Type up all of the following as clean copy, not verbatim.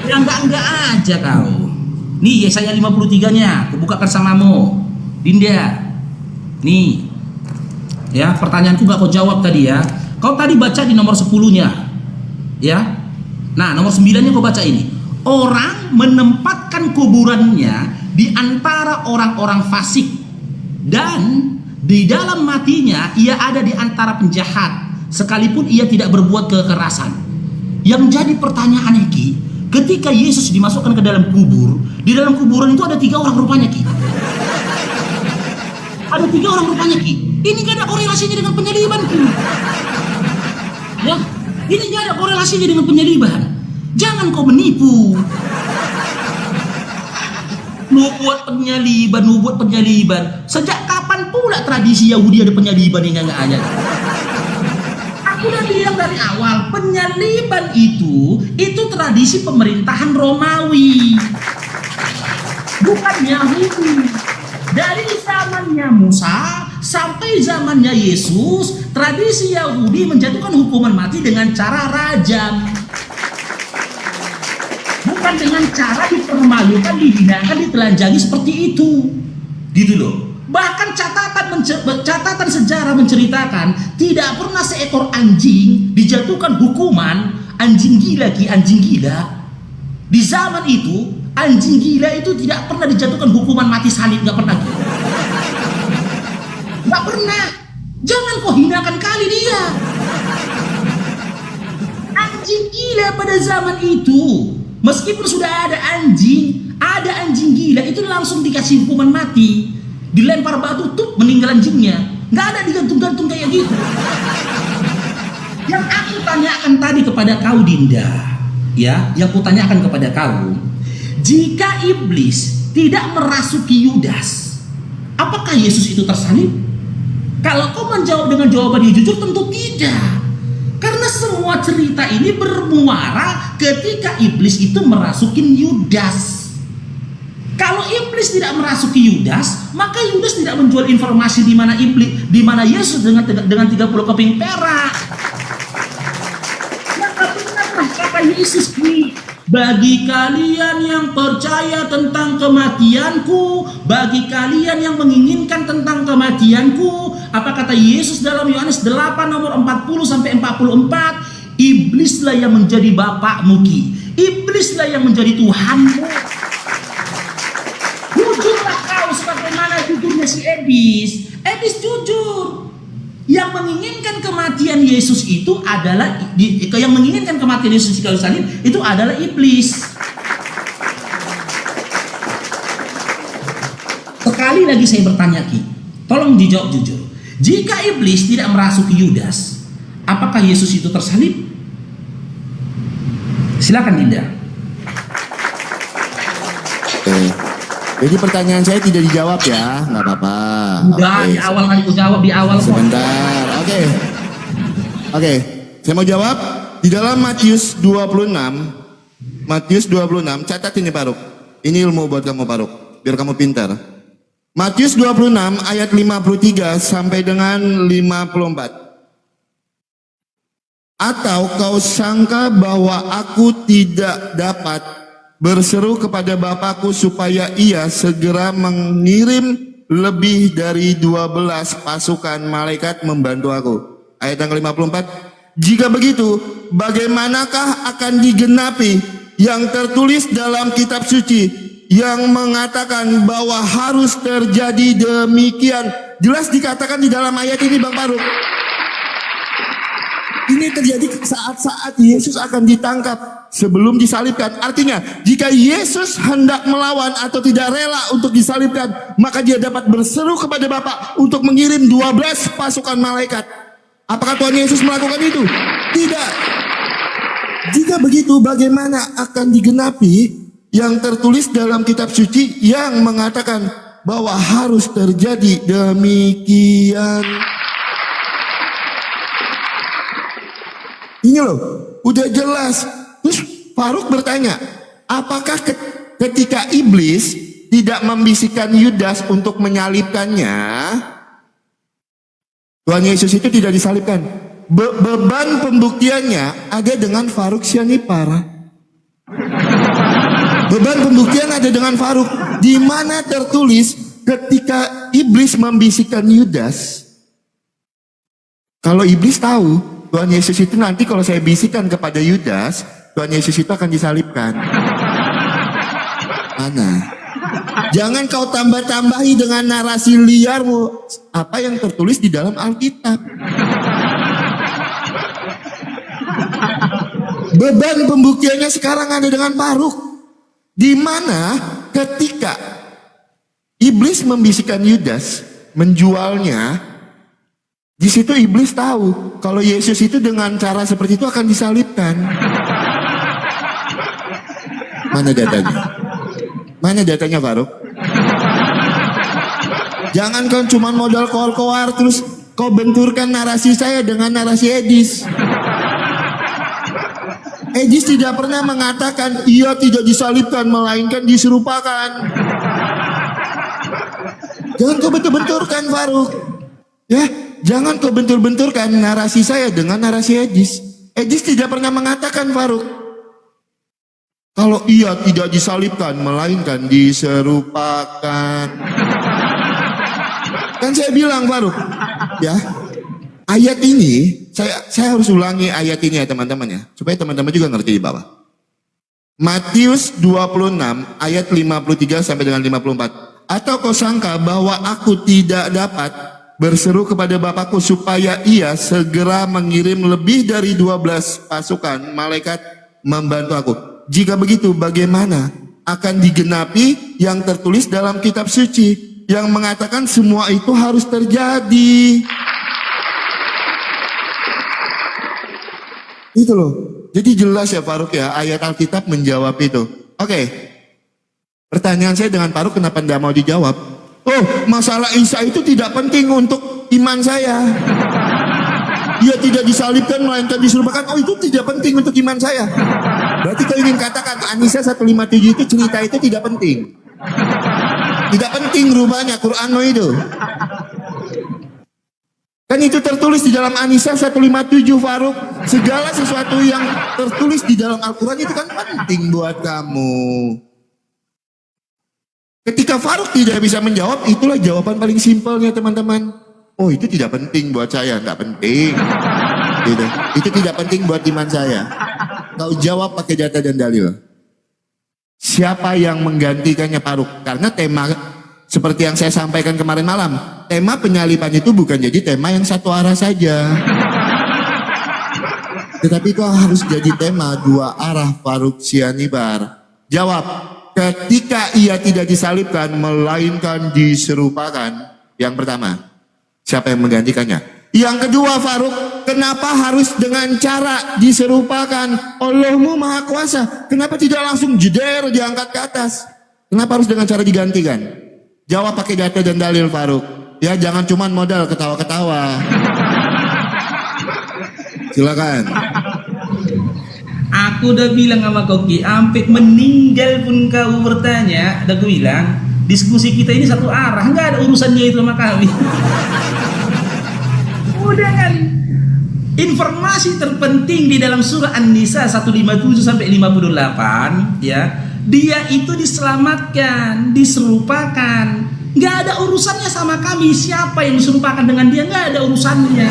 Ya enggak aja kau. Nih Yesaya 53-nya, kubukakan samamu. Dinda. Nih. Ya, pertanyaanku gak kau jawab tadi ya. Kau tadi baca di nomor 10-nya. Ya. Nah, nomor 9-nya kau baca ini. Orang menempatkan kuburannya di antara orang-orang fasik, dan di dalam matinya ia ada di antara penjahat, sekalipun ia tidak berbuat kekerasan. Yang jadi pertanyaan Ki, ketika Yesus dimasukkan ke dalam kubur, di dalam kuburan itu ada 3 orang rupanya Ki. Ada 3 orang rupanya Ki. Ini gak ada korelasinya dengan penyaliban Ki. Ya, ini gak ada korelasinya dengan penyaliban. Jangan kau menipu. Lu buat penyaliban. Sejak kapan pula tradisi Yahudi ada penyaliban yang nggak ada? Aku udah bilang dari awal, penyaliban itu tradisi pemerintahan Romawi, bukan Yahudi. Dari zamannya Musa sampai zamannya Yesus, tradisi Yahudi menjatuhkan hukuman mati dengan cara rajam. Bukan dengan cara dipermalukan, dihinakan, ditelanjangi seperti itu. Gitu loh. Bahkan catatan sejarah menceritakan tidak pernah seekor anjing dijatuhkan hukuman anjing gila Ki, anjing gila. Di zaman itu, anjing gila itu tidak pernah dijatuhkan hukuman mati salib, nggak pernah. Nggak pernah. Jangan kau hinakan kali dia. Anjing gila pada zaman itu, meskipun sudah ada anjing gila itu langsung dikasih hukuman mati, dilempar batu tuh meninggal anjingnya, nggak ada digantung-gantung kayak gitu. Yang aku tanyakan tadi kepada kau Dinda, ya, yang aku tanyakan kepada kau, jika iblis tidak merasuki Yudas, apakah Yesus itu tersalib? Kalau kau menjawab dengan jawaban yang jujur, tentu tidak. Karena semua cerita ini bermuara ketika iblis itu merasukin Yudas. Kalau iblis tidak merasuki Yudas, maka Yudas tidak menjual informasi di mana Yesus dengan 30 keping perak. Maka benarlah kata Yesus ini, bagi kalian yang percaya tentang kematianku, bagi kalian yang menginginkan tentang kematianku, apa kata Yesus dalam Yohanes 8 nomor 40 sampai 44? Iblislah yang menjadi bapakmu Ki. Iblislah yang menjadi Tuhanmu. Jujurlah kau sebagaimana jujurnya si Ebis. Ebis jujur. Yang menginginkan kematian Yesus itu adalah yang menginginkan kematian Yesus di kayu salib itu adalah iblis. Sekali lagi saya bertanya Ki, tolong dijawab jujur. Jika iblis tidak merasuki Yudas, apakah Yesus itu tersalib? Silakan Dinda. Jadi pertanyaan saya tidak dijawab ya, nggak apa-apa. Udah di awal kan aku jawab di awal. Sebentar, oke. Saya mau jawab di dalam Matius 26, catat ini Paruk. Ini ilmu buat kamu Paruk, biar kamu pintar. Matius 26 ayat 53 sampai dengan 54. Atau kau sangka bahwa aku tidak dapat berseru kepada Bapakku supaya ia segera mengirim lebih dari 12 pasukan malaikat membantu aku. Ayat yang ke-54. Jika begitu, bagaimanakah akan digenapi yang tertulis dalam kitab suci yang mengatakan bahwa harus terjadi demikian? Jelas dikatakan di dalam ayat ini Bang Faruk. Ini terjadi saat-saat Yesus akan ditangkap sebelum disalibkan. Artinya, jika Yesus hendak melawan atau tidak rela untuk disalibkan, maka dia dapat berseru kepada Bapa untuk mengirim 12 pasukan malaikat. Apakah Tuhan Yesus melakukan itu? Tidak. Jika begitu, bagaimana akan digenapi yang tertulis dalam kitab suci yang mengatakan bahwa harus terjadi demikian? Ini loh, udah jelas. Terus Faruk bertanya, apakah ketika iblis tidak membisikkan Yudas untuk menyalibkannya, Tuhan Yesus itu tidak disalibkan? Beban pembuktiannya ada dengan Faruk Sianipar. Beban pembuktian ada dengan Faruk. Di mana tertulis ketika iblis membisikkan Yudas. Kalau iblis tahu Tuhan Yesus itu nanti kalau saya bisikkan kepada Yudas, Tuhan Yesus itu akan disalibkan. Mana? Jangan kau tambah-tambahi dengan narasi liarmu apa yang tertulis di dalam Alkitab. Beban pembuktiannya sekarang ada dengan Faruk. Di mana ketika iblis membisikkan Yudas menjualnya, di situ iblis tahu kalau Yesus itu dengan cara seperti itu akan disalibkan. Mana datanya? Mana datanya Faruk? Jangan kau cuma modal koar-koar terus kau benturkan narasi saya dengan narasi Edis. Edis tidak pernah mengatakan ia tidak disalibkan melainkan diserupakan. Jangan kau bentur-benturkan Faruk. Ya, jangan kau bentur-benturkan narasi saya dengan narasi Edis. Edis tidak pernah mengatakan Faruk kalau ia tidak disalibkan melainkan diserupakan. Kan saya bilang Faruk, ya. Ayat ini, saya harus ulangi ayat ini ya teman-teman ya. Supaya teman-teman juga ngerti di bawah. Matius 26 ayat 53 sampai dengan 54. Atau kau sangka bahwa aku tidak dapat berseru kepada Bapakku supaya ia segera mengirim lebih dari 12 pasukan malaikat membantu aku. Jika begitu bagaimana akan digenapi yang tertulis dalam kitab suci yang mengatakan semua itu harus terjadi. Itu loh. Jadi jelas ya Faruk ya, ayat Alkitab menjawab itu. Oke. Pertanyaan saya dengan Faruk kenapa tidak mau dijawab? Oh, masalah Isa itu tidak penting untuk iman saya. Dia tidak disalibkan melainkan diserupakan. Oh, itu tidak penting untuk iman saya. Berarti kau ingin katakan An-Nisa 157 itu cerita itu tidak penting. Tidak penting rubahnya Qur'anmu itu. Kan itu tertulis di dalam An-Nisa 157 Faruk. Segala sesuatu yang tertulis di dalam Al-Quran itu kan penting buat kamu. Ketika Faruk tidak bisa menjawab, itulah jawaban paling simpelnya teman-teman. Oh itu tidak penting buat saya, nggak penting. Gitu. Itu tidak penting buat iman saya. Kau jawab pakai data dan dalil. Siapa yang menggantikannya Faruk? Karena tema seperti yang saya sampaikan kemarin malam, tema penyaliban itu bukan jadi tema yang satu arah saja. Tetapi itu harus jadi tema dua arah Faruk Sianibar. Jawab, ketika ia tidak disalibkan melainkan diserupakan. Yang pertama, siapa yang menggantikannya? Yang kedua Faruk, kenapa harus dengan cara diserupakan? Allahmu Maha Kuasa. Kenapa tidak langsung jeder diangkat ke atas? Kenapa harus dengan cara digantikan? Jawab pakai data dan dalil Faruk. Ya jangan cuma modal ketawa-ketawa. Silakan. Aku udah bilang sama Koki, sampai meninggal pun kau bertanya, udah gue bilang, diskusi kita ini satu arah, nggak ada urusannya itu sama kami. Udah kan. Informasi terpenting di dalam surah An-Nisa 157 sampai 58 ya. Dia itu diselamatkan, diserupakan. Nggak ada urusannya sama kami. Siapa yang diserupakan dengan dia, nggak ada urusannya.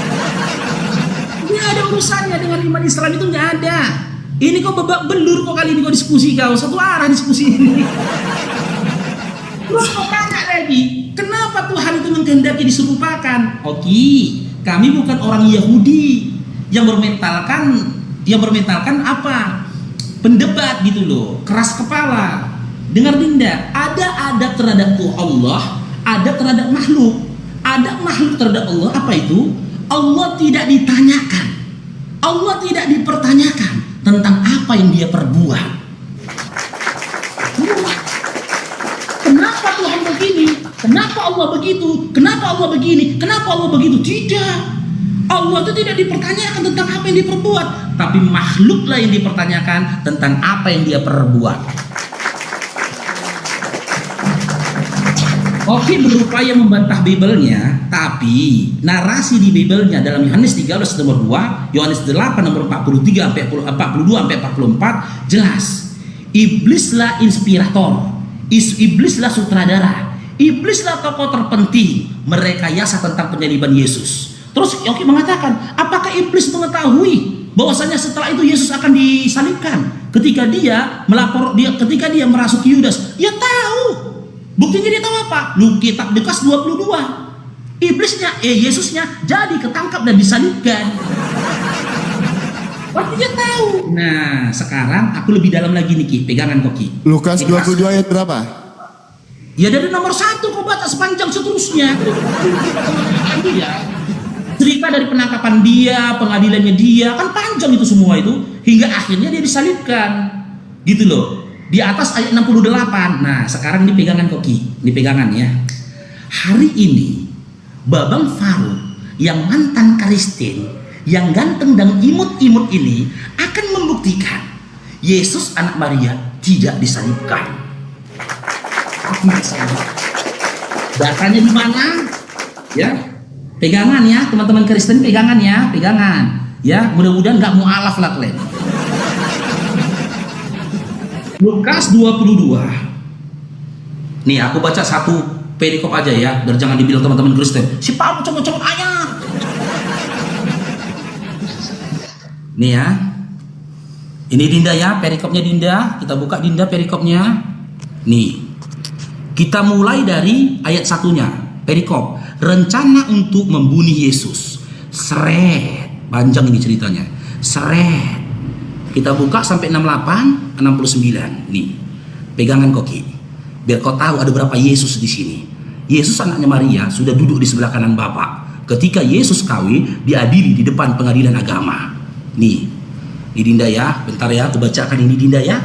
Nggak ada urusannya dengan iman Islam itu, nggak ada. Ini kok babak belur kok kali ini kok diskusi kau. Satu arah diskusi ini. Terus kau tanya lagi, kenapa Tuhan itu menghendaki diserupakan? Oke, kami bukan orang Yahudi yang bermentalkan apa? Pendebat gitu loh, keras kepala. Dengar Dinda, ada adat terhadap Allah, ada terhadap makhluk. Ada makhluk terhadap Allah, apa itu? Allah tidak ditanyakan, Allah tidak dipertanyakan tentang apa yang dia perbuat. Kenapa Tuhan begini? Kenapa Allah begitu? Kenapa Allah begini? Kenapa Allah begitu? Tidak. Allah itu tidak dipertanyakan tentang apa yang diperbuat, tapi makhluklah yang dipertanyakan tentang apa yang dia perbuat. Oke, berupaya membantah Bibelnya, tapi narasi di Bibelnya dalam Yohanes 13 nomor 2, Yohanes 8 nomor 43 sampai 42 sampai 44 jelas. Iblislah inspirator, iblislah sutradara, iblislah tokoh terpenting merekayasa tentang penyaliban Yesus. Terus Yoki mengatakan, apakah iblis mengetahui bahwasanya setelah itu Yesus akan disalibkan? Ketika dia merasuki Yudas, dia tahu. Buktinya dia tahu apa? Kitab Lukas 22. Yesusnya jadi ketangkap dan disalibkan. Berarti dia tahu. Nah, sekarang aku lebih dalam lagi nih, Ki. Pegangan kok, Ki. Lukas 22 ayat berapa? Ya dari nomor 1 kau baca sepanjang seterusnya. Cerita dari penangkapan dia, pengadilannya dia, kan panjang itu semua itu, hingga akhirnya dia disalibkan. Gitu loh. Di atas ayat 68. Nah, sekarang ini pegangan kok, Ki. Ini pegangan ya. Hari ini Babang Faruk yang mantan Kristen, yang ganteng dan imut-imut ini akan membuktikan Yesus anak Maria tidak disalibkan. Datanya di mana? Ya, pegangan ya teman-teman Kristen, pegangan ya, pegangan. Ya, mudah-mudahan nggak mualaf lah kalian. Lukas 22. Nih aku baca satu perikop aja ya, biar jangan dibilang teman-teman Kristen si Pak comot-comot ayat. Nih ya, ini Dinda ya, perikopnya Dinda. Kita buka Dinda perikopnya. Nih, kita mulai dari ayat 1-nya. Perikop, rencana untuk membunuh Yesus. Seret, panjang ini ceritanya. Seret. Kita buka sampai 68, 69. Nih, pegangan koki. Biar kau tahu ada berapa Yesus di sini. Yesus anaknya Maria sudah duduk di sebelah kanan Bapa. Ketika Yesus kawin, diadili di depan pengadilan agama. Nih Dinda ya, bentar ya, aku bacakan ini Dinda ya.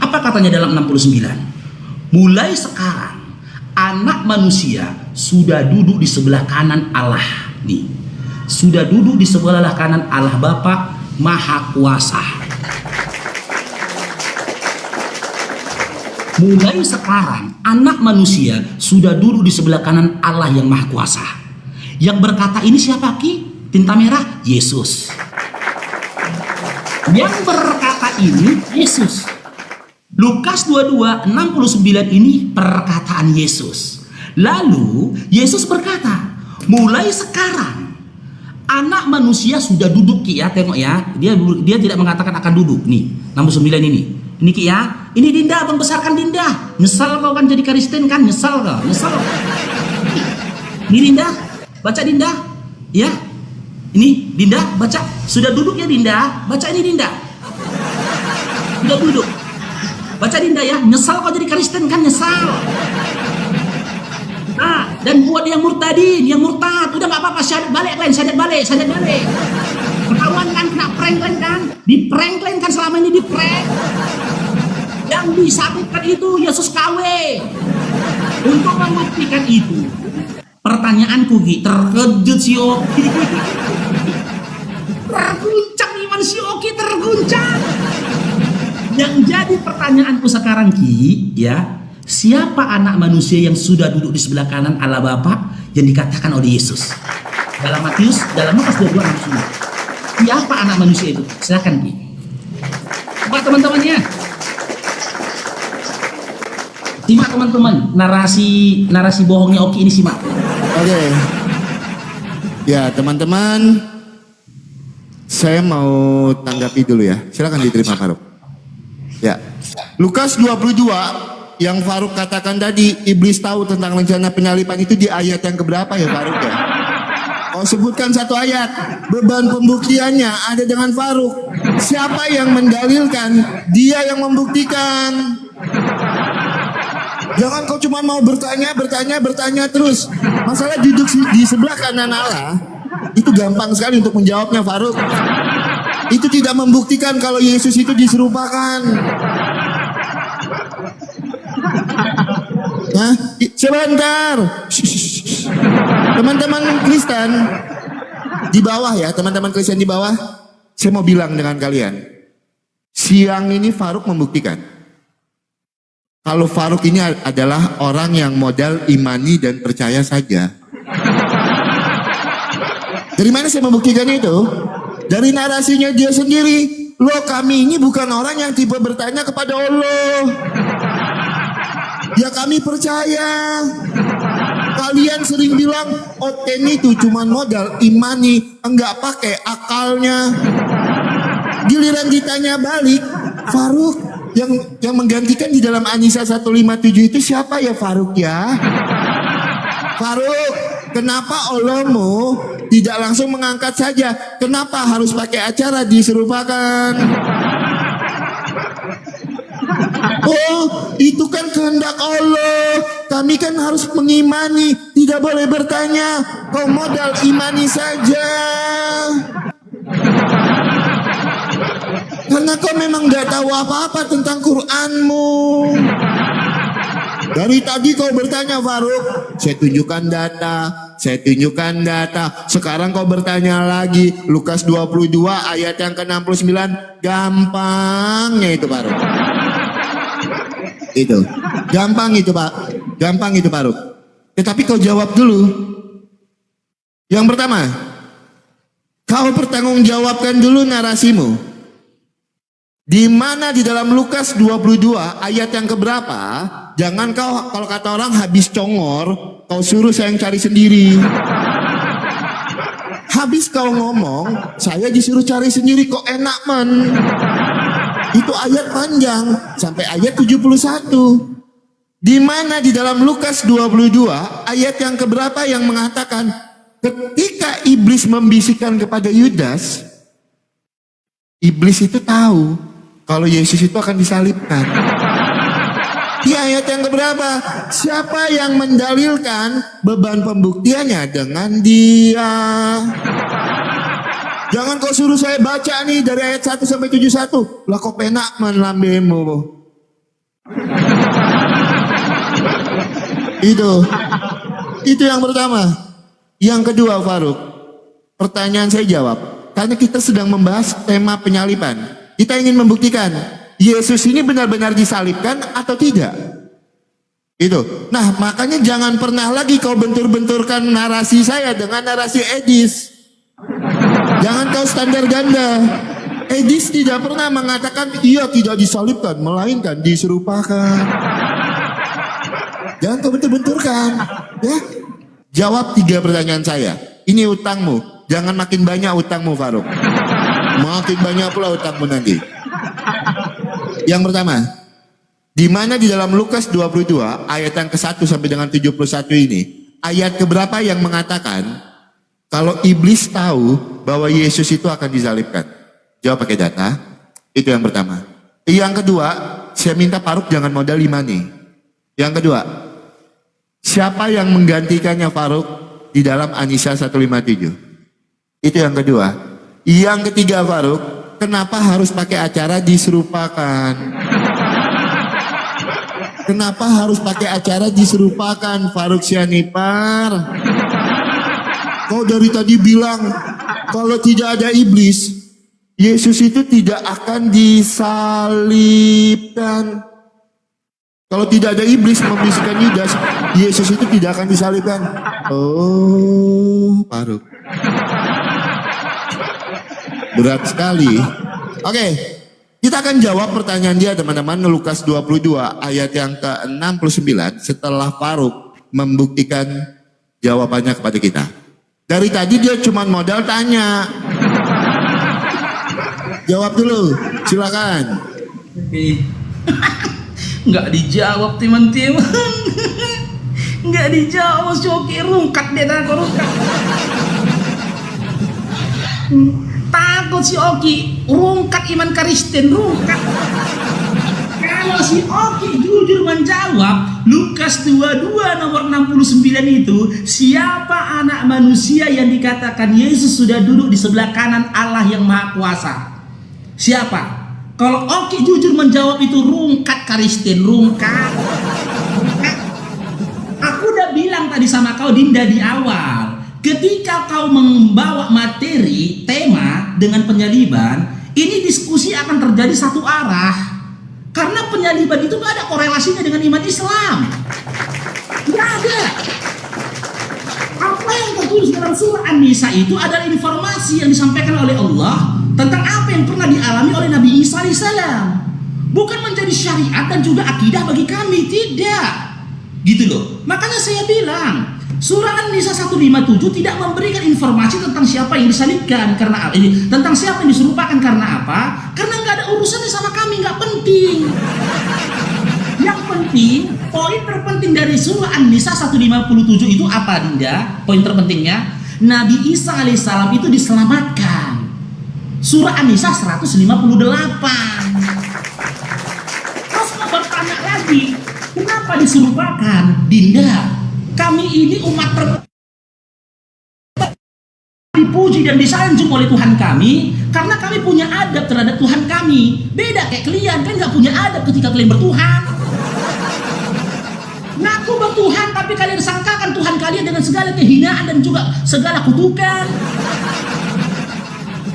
Apa katanya dalam 69? Mulai sekarang anak manusia sudah duduk di sebelah kanan Allah. Nih, sudah duduk di sebelah kanan Allah Bapa Maha Kuasa. Mulai sekarang anak manusia sudah duduk di sebelah kanan Allah yang Maha Kuasa. Yang berkata ini siapa, Ki? Tinta merah? Yesus. Yang berkata ini Yesus. Lukas 22 69 ini perkataan Yesus. Lalu Yesus berkata, mulai sekarang anak manusia sudah duduk, Ki ya, tengok ya. Dia tidak mengatakan akan duduk. Nih 69 ini. Ini Ki ya. Ini Dinda, abang besarkan Dinda. Nyesal kau kan jadi Kristen kan? Nyesal kau, nyesal. Ini Dinda, baca Dinda. Ya. Ini Dinda, baca. Sudah duduk ya Dinda? Baca ini Dinda. Sudah duduk. Baca Dinda ya. Nyesal kau jadi Kristen kan? Nyesal. Nah, dan buat yang murtadin, yang murtad, udah nggak apa-apa, syahadat balik kalian, syahadat balik. Ketahuan kan kena prank kalian kan? Di prank kalian kan selama ini di prank. Yang disabitkan itu Yesus KW. Untuk membuktikan itu, pertanyaanku Ki, terkejut si Oki. Terguncang iman si Oki, terguncang. Yang jadi pertanyaanku sekarang Ki, ya, siapa anak manusia yang sudah duduk di sebelah kanan Allah Bapa yang dikatakan oleh Yesus? Dalam Lukas 22 siapa anak manusia itu? Silakan Ki. Coba teman-teman ya. Simak teman-teman, narasi bohongnya Oki ini simak. Oke. Ya, teman-teman, saya mau tanggapi dulu ya. Silakan diterima Faruk. Ya. Lukas 22 yang Faruk katakan tadi, iblis tahu tentang rencana penyaliban itu di ayat yang keberapa ya Faruk ya? Oh, sebutkan satu ayat. Beban pembuktiannya ada dengan Faruk. Siapa yang mendalilkan? Dia yang membuktikan. Jangan kau cuma mau bertanya terus. Masalah duduk di sebelah kanan Allah itu gampang sekali untuk menjawabnya Faruk. Itu tidak membuktikan kalau Yesus itu diserupakan. Nah, sebentar. Teman-teman Kristen di bawah ya, teman-teman Kristen di bawah, saya mau bilang dengan kalian. Siang ini Faruk membuktikan kalau Faruk ini adalah orang yang modal imani dan percaya saja. Dari mana saya membuktikan itu? Dari narasinya dia sendiri. Loh, kami ini bukan orang yang tipe bertanya kepada Allah. Ya kami percaya. Kalian sering bilang Oten itu cuma modal imani, enggak pakai akalnya. Giliran ditanya balik, Faruk, yang menggantikan di dalam An-Nisa 157 itu siapa ya Faruk ya? Faruk, kenapa Allahmu tidak langsung mengangkat saja? Kenapa harus pakai acara diserupakan? Oh, itu kan kehendak Allah. Kami kan harus mengimani, tidak boleh bertanya. Kau modal imani saja. Karena kau memang gak tahu apa-apa tentang Quranmu. Dari tadi kau bertanya, Faruk, saya tunjukkan data. Sekarang kau bertanya lagi, Lukas 22 ayat yang ke-69. Gampangnya itu, Faruk. Itu gampang itu Faruk. Tetapi kau jawab dulu. Yang pertama, kau pertanggungjawabkan dulu narasimu. Di mana di dalam Lukas 22 ayat yang keberapa? Jangan kau, kalau kata orang habis congor, kau suruh saya yang cari sendiri. Habis kau ngomong, saya disuruh cari sendiri, kok enak man. Itu ayat panjang sampai ayat 71. Di mana di dalam Lukas 22 ayat yang keberapa yang mengatakan ketika iblis membisikkan kepada Yudas, iblis itu tahu kalau Yesus itu akan disalibkan. Di ayat yang keberapa? Siapa yang mendalilkan beban pembuktiannya dengan dia? Jangan kau suruh saya baca nih dari ayat 1 sampai 71. Lah kok penak man lambemu. Itu yang pertama. Yang kedua, Faruk, pertanyaan saya jawab. Karena kita sedang membahas tema penyaliban. Kita ingin membuktikan Yesus ini benar-benar disalibkan atau tidak. Itu. Nah, makanya jangan pernah lagi kau bentur-benturkan narasi saya dengan narasi Edis. Jangan kau standar ganda. Edis tidak pernah mengatakan ia tidak disalibkan, melainkan diserupakan. Jangan kau bentur-benturkan, ya. Jawab 3 pertanyaan saya. Ini utangmu. Jangan makin banyak utangmu, Faruk. Makin banyak pula utangmu nanti. Yang pertama, di mana di dalam Lukas 22 ayat yang ke-1 sampai dengan 71 ini, ayat keberapa yang mengatakan kalau iblis tahu bahwa Yesus itu akan disalibkan? Jawab pakai data. Itu yang pertama. Yang kedua, saya minta Faruk jangan modal imani. Yang kedua, siapa yang menggantikannya Faruk di dalam An-Nisa 157? Itu yang kedua. Yang ketiga, Faruk, kenapa harus pakai acara diserupakan? Kenapa harus pakai acara diserupakan, Faruk Sianipar? Kau dari tadi bilang kalau tidak ada iblis, Yesus itu tidak akan disalibkan. Kalau tidak ada iblis membisikkan Yudas, Yesus itu tidak akan disalibkan. Oh, Faruk. Berat sekali. Oke, kita akan jawab pertanyaan dia, teman-teman. Lukas 22 ayat yang ke-69 setelah Faruk membuktikan jawabannya kepada kita. Dari tadi dia cuma modal tanya. Jawab dulu, silakan. Nggak dijawab teman-teman. Nggak dijawab, Oki rungkat dia rungkat. Takut si Oki rungkat iman Kristen rungkat. Kalau si Oki jujur menjawab Lukas 22 nomor 69 itu, siapa anak manusia yang dikatakan Yesus sudah duduk di sebelah kanan Allah yang Maha Kuasa? Siapa? Kalau Oki jujur menjawab itu rungkat Kristen, rungkat. Aku udah bilang tadi sama kau Dinda di awal, ketika kau membawa materi tema dengan penyaliban, ini diskusi akan terjadi satu arah. Karena penyaliban itu gak ada korelasinya dengan iman Islam. Gak ada. Apa yang tertulis dalam surah An-Nisa itu adalah informasi yang disampaikan oleh Allah tentang apa yang pernah dialami oleh Nabi Isa alaihissalam. Bukan menjadi syariat dan juga akidah bagi kami, tidak. Gitu loh. Makanya saya bilang, surah An-Nisa 157 tidak memberikan informasi tentang siapa yang disalibkan karena tentang siapa yang diserupakan karena apa? Karena nggak ada urusannya sama kami, nggak penting. Yang penting, poin terpenting dari surah An-Nisa 157 itu apa, Dinda? Poin terpentingnya, Nabi Isa alaihissalam itu diselamatkan. Surah An-Nisa 158. Bertanya lagi, kenapa diserupakan? Dinda, kami ini umat dipuji dan disanjung oleh Tuhan kami karena kami punya adab terhadap Tuhan kami. Beda kayak kalian, kan nggak punya adab ketika kalian bertuhan. Ngaku bertuhan tapi kalian sangkakan Tuhan kalian dengan segala kehinaan dan juga segala kutukan.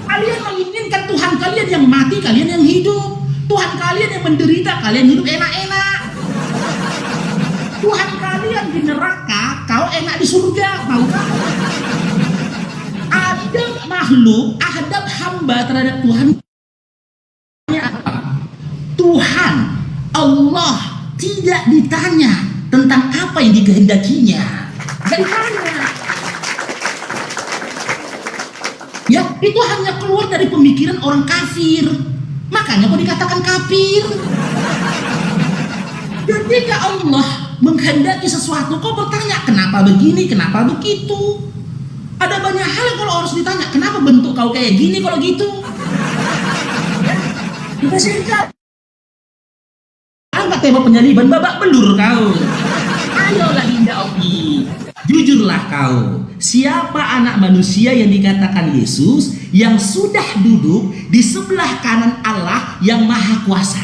Kalian menginginkan Tuhan kalian yang mati, kalian yang hidup. Tuhan kalian yang menderita, kalian hidup enak-enak. Tuhan kalian di neraka, kau enak di surga, mau kah? Adab makhluk, adab hamba terhadap Tuhan. Tuhan, Allah tidak ditanya tentang apa yang dikehendakinya. Gak ditanya. Ya, itu hanya keluar dari pemikiran orang kafir. Makanya kok dikatakan kafir. Ketika Allah menghendaki sesuatu, kau bertanya kenapa begini, kenapa begitu. Ada banyak hal kalau harus ditanya, kenapa bentuk kau kayak gini kalau gitu. Kita singkat. Angkat tembok penyaliban, babak belur kau. Ayolah Dinda Oki, jujurlah kau. Siapa anak manusia yang dikatakan Yesus yang sudah duduk di sebelah kanan Allah yang maha kuasa?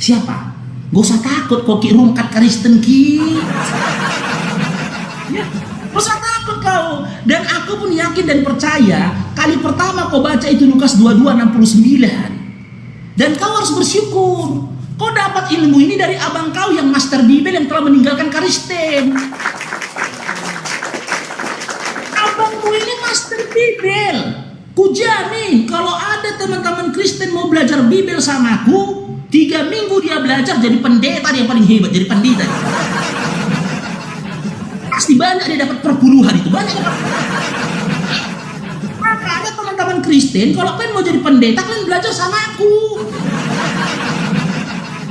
Siapa? Gak usah takut kok ki rungkat Kristen ki. Ya, gak usah takut kau. Dan aku pun yakin dan percaya kali pertama kau baca itu Lukas 22:69. Dan kau harus bersyukur. Kau dapat ilmu ini dari abang kau yang master Bibel yang telah meninggalkan Kristen. Abangmu ini master Bibel. Kujamin kalau ada teman-teman Kristen mau belajar Bibel sama aku, 3 minggu dia belajar jadi pendeta yang paling hebat, jadi pendeta. Pasti banyak dia dapat perpuluhan itu, banyak. Maka ada teman-teman Kristen, kalau kalian mau jadi pendeta, kalian belajar sama aku.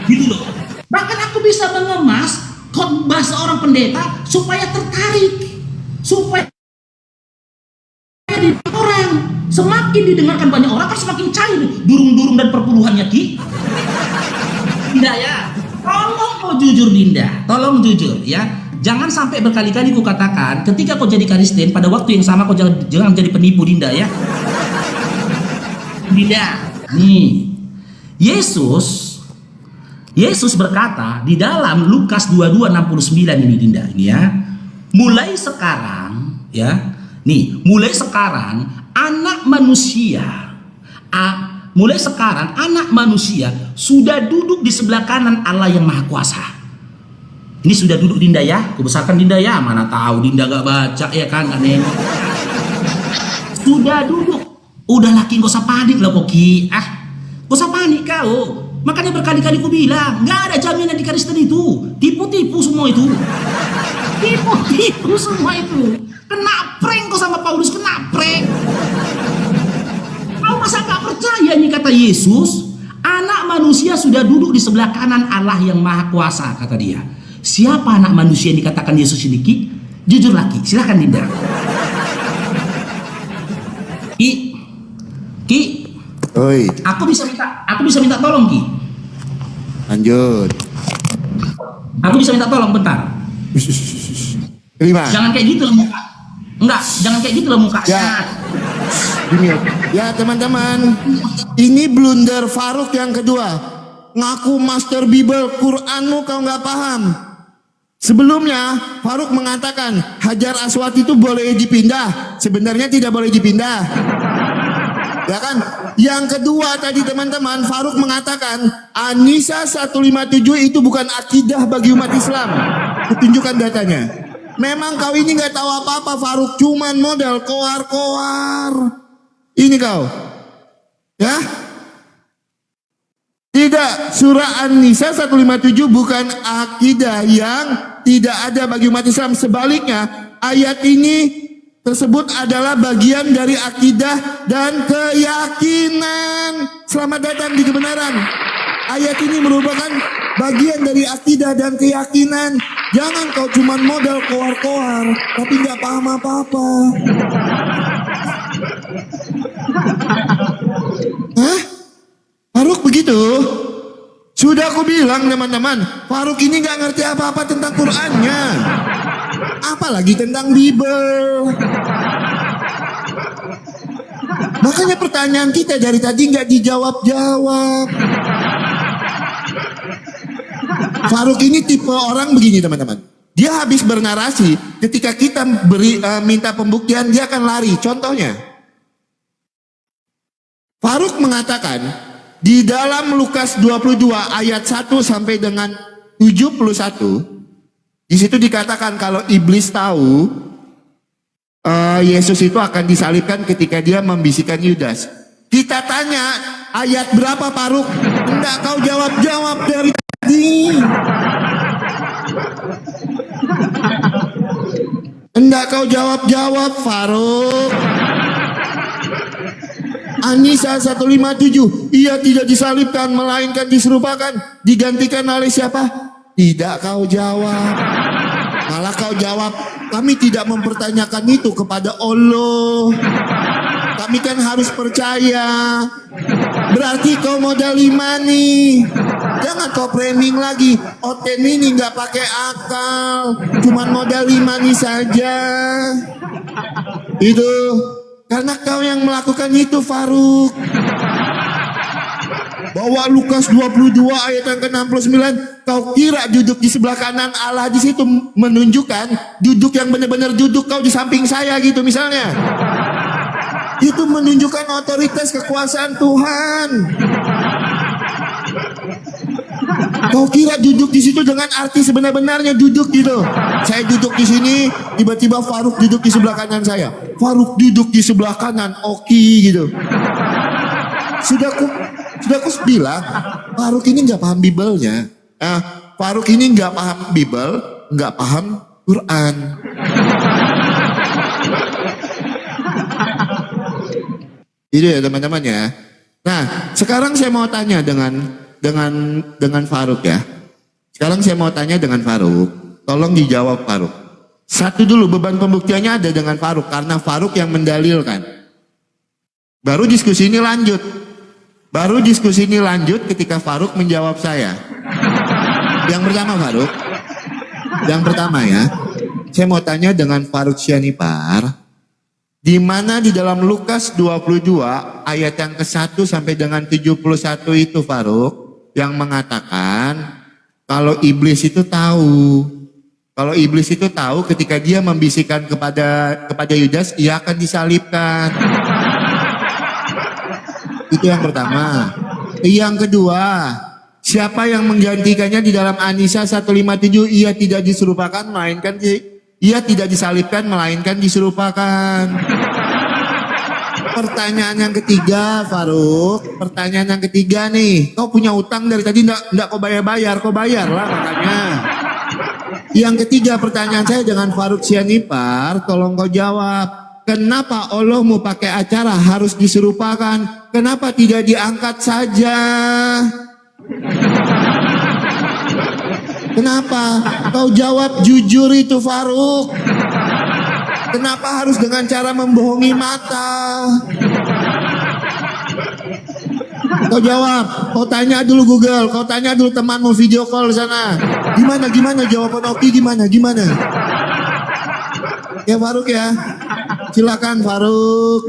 Gitu loh. Bahkan aku bisa mengemas khotbah seorang pendeta supaya tertarik, supaya orang semakin didengarkan banyak orang kan semakin cair durung-durung dan perpuluhannya ki. Tidak ya, tolong kau jujur Dinda, tolong jujur ya. Jangan sampai berkali-kali ku katakan ketika kau jadi Kristen pada waktu yang sama kau jangan jadi penipu Dinda ya. Dinda, nih Yesus berkata di dalam Lukas 22:69 ini Dinda ini ya. Mulai sekarang ya. Nih, mulai sekarang anak manusia sudah duduk di sebelah kanan Allah yang Maha Kuasa. Ini sudah duduk Dinda ya, kubesarkan Dinda ya, mana tahu Dinda gak baca ya kan, gak nengok. Sudah duduk, udah laki gak usah panik lah Koki, gak usah panik kau. Makanya berkali-kali ku bilang, gak ada jaminan di Kristen itu, tipu-tipu semua itu. Tipu-tipu semua itu. Kena prank kau sama Paulus, kena prank. Kau masa gak percaya nih kata Yesus, anak manusia sudah duduk di sebelah kanan Allah yang Maha Kuasa, kata dia. Siapa anak manusia yang dikatakan Yesus ini Ki? Jujur lagi, silahkan Dinda. Ki, Oi, aku bisa minta tolong Ki. lanjut. Aku bisa minta tolong bentar. Terima. Jangan kayak gitu loh muka. Enggak, jangan kayak gitu loh mukanya. Ya. Gini ya teman-teman, ini blunder Faruk yang kedua. Ngaku master Bible, Quranmu kau nggak paham. Sebelumnya Faruk mengatakan Hajar Aswad itu boleh dipindah, sebenarnya tidak boleh dipindah. Ya kan? Yang kedua tadi teman-teman, Faruk mengatakan An-Nisa 157 itu bukan akidah bagi umat Islam. Kutunjukkan datanya. Memang kau ini nggak tahu apa-apa Faruk, cuman modal koar-koar. Ini kau. Ya. Tidak, surah An-Nisa 157 bukan akidah yang tidak ada bagi umat Islam. Sebaliknya, ayat ini tersebut adalah bagian dari akidah dan keyakinan. Selamat datang di kebenaran. Ayat ini merupakan bagian dari akidah dan keyakinan. Jangan kau cuma modal koar-koar tapi nggak paham apa-apa. Hah? Faruk begitu? Sudah aku bilang teman-teman, Faruk ini nggak ngerti apa-apa tentang Qur'annya, apalagi tentang Bible. Makanya pertanyaan kita dari tadi nggak dijawab-jawab. Faruk ini tipe orang begini teman-teman. Dia habis bernarasi, ketika kita minta pembuktian dia akan lari. Contohnya, Faruk mengatakan di dalam Lukas 22 ayat 1 sampai dengan 71, di situ dikatakan kalau iblis tahu Yesus itu akan disalibkan ketika dia membisikkan Yudas. Kita tanya ayat berapa Faruk? Enggak kau jawab-jawab dari tadi. Enggak kau jawab-jawab Faruk. An-Nisa 157, ia tidak disalibkan melainkan diserupakan. Digantikan oleh siapa? Tidak kau jawab. Malah kau jawab, kami tidak mempertanyakan itu kepada Allah. Kami kan harus percaya. Berarti kau modal iman nih. Jangan kau framing lagi. Oten ini nggak pakai akal, cuman modal imani saja. Itu karena kau yang melakukan itu Faruk. Bawa Lukas 22 ayat yang ke-69, kau kira duduk di sebelah kanan Allah di situ menunjukkan duduk yang benar-benar duduk kau di samping saya gitu misalnya. Itu menunjukkan otoritas kekuasaan Tuhan. Kau kira duduk di situ dengan arti sebenar-benarnya duduk gitu. Saya duduk di sini, tiba-tiba Faruk duduk di sebelah kanan saya. Faruk duduk di sebelah kanan, oke gitu. Sudah aku bilang, Faruk ini nggak paham Bible-nya. Faruk ini nggak paham Bible, nggak paham Quran. Itu ya teman-teman ya. Nah, sekarang saya mau tanya dengan Faruk ya. Sekarang saya mau tanya dengan Faruk. Tolong dijawab Faruk. Satu dulu, beban pembuktiannya ada dengan Faruk karena Faruk yang mendalilkan. Baru diskusi ini lanjut ketika Faruk menjawab saya. Yang pertama Faruk, yang pertama ya, saya mau tanya dengan Faruk Syanipar, di mana di dalam Lukas 22 ayat yang ke-1 sampai dengan 71 itu Faruk, yang mengatakan kalau iblis itu tahu ketika dia membisikkan kepada Yudas ia akan disalibkan. Itu yang pertama. Yang kedua, siapa yang menggantikannya di dalam An-Nisa 157, ia tidak diserupakan melainkan ia tidak disalibkan melainkan diserupakan. Pertanyaan yang ketiga Faruk, pertanyaan yang ketiga nih, kau punya utang dari tadi enggak kau bayar, kau bayarlah makanya. Yang ketiga pertanyaan saya dengan Faruk Syanipar, tolong kau jawab. Kenapa Allah mau pakai acara harus diserupakan? Kenapa tidak diangkat saja? Kenapa? Kau jawab jujur itu Faruk. Kenapa harus dengan cara membohongi mata? Kau jawab, kau tanya dulu Google, kau tanya dulu temanmu video call sana. Gimana jawaban Oki gimana? Ya Faruk ya. Silakan Faruk.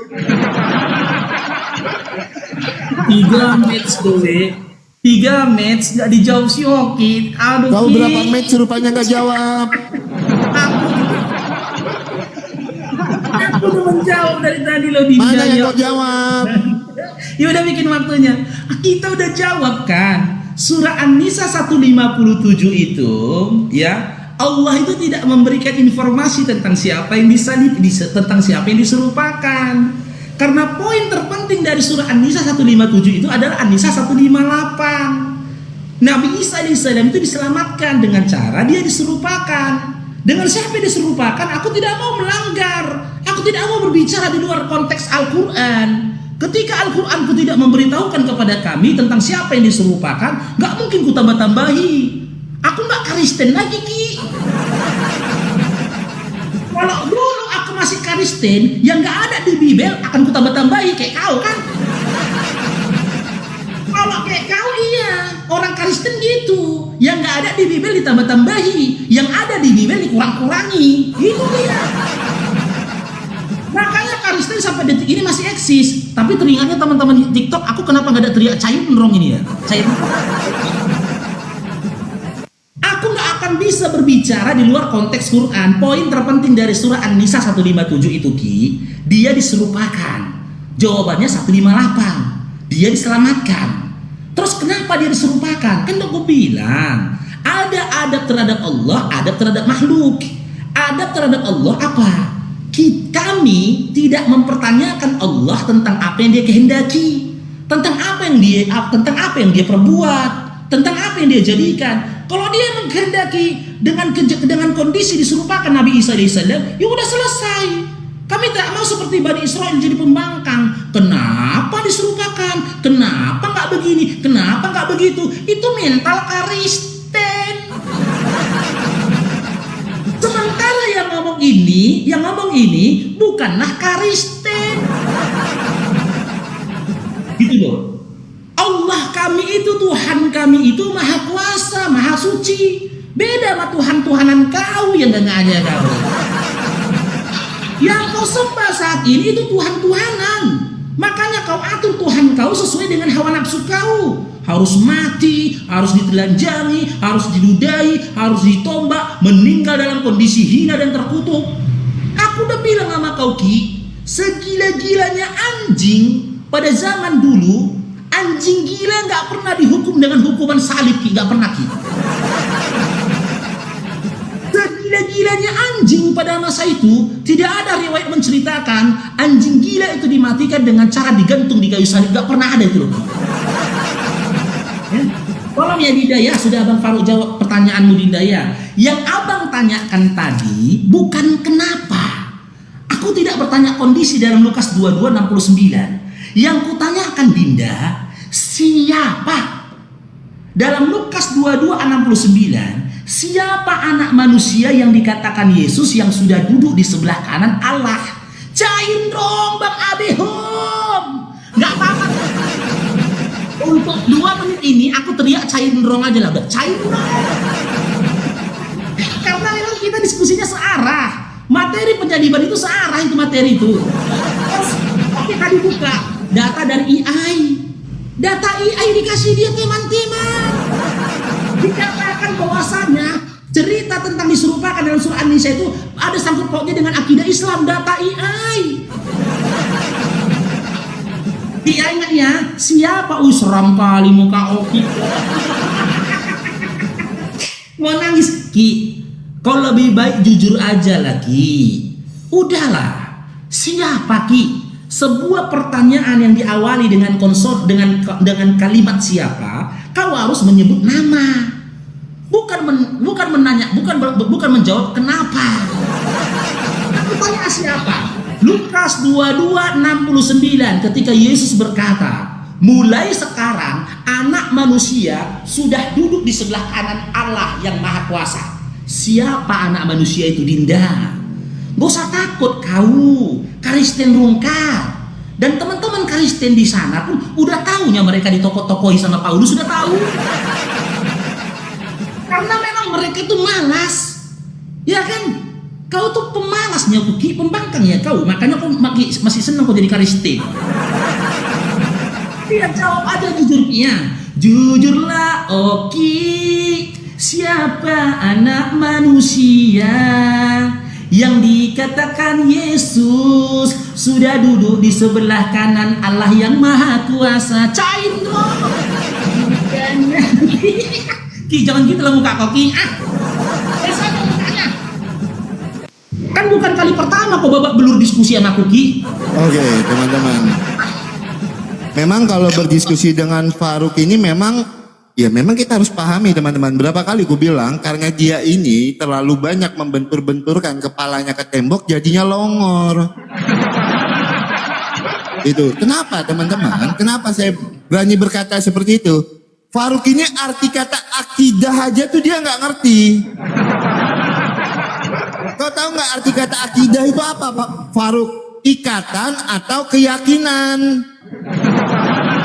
3 match gue. 3 match gak dijawab si Oki. Aduh. Kau berapa match rupanya gak jawab? Aku udah menjawab dari tadi loh Dinda. Mana yang kau jawab? Ya udah bikin waktunya. Kita udah jawab kan. Surah An-Nisa 157 itu ya, Allah itu tidak memberikan informasi tentang siapa yang disalib, tentang siapa yang diserupakan. Karena poin terpenting dari surah An-Nisa 157 itu adalah An-Nisa 158. Nabi Isa alaihissalam itu diselamatkan dengan cara dia diserupakan. Dengan siapa diserupakan? Aku tidak mau melanggar. Aku tidak mau berbicara di luar konteks Al-Quran. Ketika Al-Quran ku tidak memberitahukan kepada kami tentang siapa yang diserupakan, gak mungkin ku tambah-tambahi. Aku gak Kristen lagi, Ki. Kalau dulu aku masih Kristen, yang gak ada di Bibel akan ku tambah-tambahi kayak kau kan. Kalau kayak kau iya, orang Kristen gitu. Yang gak ada di Bibel ditambah-tambahi, yang ada di Bibel dikurang-kurangi. Gitu dia. Makanya Kristen sampai detik ini masih eksis. Tapi teringatnya teman-teman di TikTok, aku kenapa gak ada teriak cair nrong ini ya? Cair. Aku gak akan bisa berbicara di luar konteks Quran. Poin terpenting dari surah An-Nisa 157 itu, Ki, dia diserupakan. Jawabannya 158. Dia diselamatkan. Terus kenapa dia diserupakan? Kan aku bilang, ada adab terhadap Allah, adab terhadap makhluk. Adab terhadap Allah apa? Kami tidak mempertanyakan Allah tentang apa yang dia kehendaki, tentang apa yang dia perbuat, tentang apa yang dia jadikan. Kalau dia menghendaki dengan kondisi diserupakan Nabi Isa alaihissalam, ya udah selesai. Kami tidak mau seperti Bani Israel jadi pembangkang. Kenapa diserupakan? Kenapa nggak begini? Kenapa nggak begitu? Itu mental Kristen. Sementara yang ngomong ini bukanlah Kristen. Gitu loh. Allah kami itu, Tuhan kami itu maha kuasa, maha suci. Beda sama Tuhan-Tuhanan kau yang gak ada kau. Yang kau sembah saat ini itu Tuhan-Tuhanan. Makanya kau atur Tuhan kau sesuai dengan hawa nafsu kau. Harus mati, harus ditelanjangi, harus diludahi, harus ditombak, meninggal dalam kondisi hina dan terkutuk. Aku udah bilang sama kau, Ki, segila-gilanya anjing pada zaman dulu, anjing gila gak pernah dihukum dengan hukuman salib, Ki, gak pernah, Ki. Segila-gilanya anjing pada masa itu, tidak ada riwayat menceritakan anjing gila itu dimatikan dengan cara digantung di kayu salib, gak pernah ada itu loh. Ya. Tolong ya Didaya, sudah Abang Farouk jawab pertanyaanmu Didaya. Yang Abang tanyakan tadi bukan kenapa. Aku tidak bertanya kondisi dalam Lukas 22:69. Yang kutanyakan Dinda, siapa? Dalam Lukas 22:69, siapa anak manusia yang dikatakan Yesus yang sudah duduk di sebelah kanan Allah? Cain dong Bang Abehom. Gak apa-apa. Untuk 2 menit ini aku teriak cain dong aja lah, cain dong. Karena memang kita diskusinya searah. Materi penjadiban itu searah, itu materi itu. Oke, tadi buka data dari AI. Data AI dikasih dia teman-teman. Dikatakan bahwasannya cerita tentang diserupakan dalam surah An-Nisa itu ada sangkut pautnya dengan akidah Islam. Data AI. Dia ingatnya siapa? Seram kali muka Oki. Mau nangis, Ki. Kau lebih baik jujur aja lagi. Udahlah. Siapa, Ki? Sebuah pertanyaan yang diawali dengan dengan kalimat siapa, kau harus menyebut nama. Bukan menjawab kenapa. Aku tanya siapa? Lukas 22:69 ketika Yesus berkata, mulai sekarang anak manusia sudah duduk di sebelah kanan Allah yang maha kuasa. Siapa anak manusia itu, Dinda? Gak usah takut kau, Kristen rungkat. Dan teman-teman Kristen di sana pun udah tahunya mereka ditokok-tokohi sama Paulus, sudah tahu. Karena memang mereka itu malas. Ya kan? Kau tuh pemalasnya, Ki, pembangkang ya kau. Makanya kau masih senang kau jadi Kristen. Dia jawab aja jujurnya. Jujurlah, Oki. Siapa anak manusia yang dikatakan Yesus sudah duduk di sebelah kanan Allah yang maha kuasa? Cair dong. Ki, jangan gitu lah muka kau, Ki. Mukanya. Kan bukan kali pertama kau babak belur diskusi sama aku, Ki. Oke, teman-teman. Memang kalau berdiskusi dengan Faruk ini memang kita harus pahami, teman-teman. Berapa kali gue bilang karena dia ini terlalu banyak membentur-benturkan kepalanya ke tembok jadinya longor. Itu. Kenapa, teman-teman? Kenapa saya berani berkata seperti itu? Faruk ini arti kata akidah aja tuh dia nggak ngerti. Kau tahu nggak arti kata akidah itu apa, Pak Faruk? Ikatan atau keyakinan.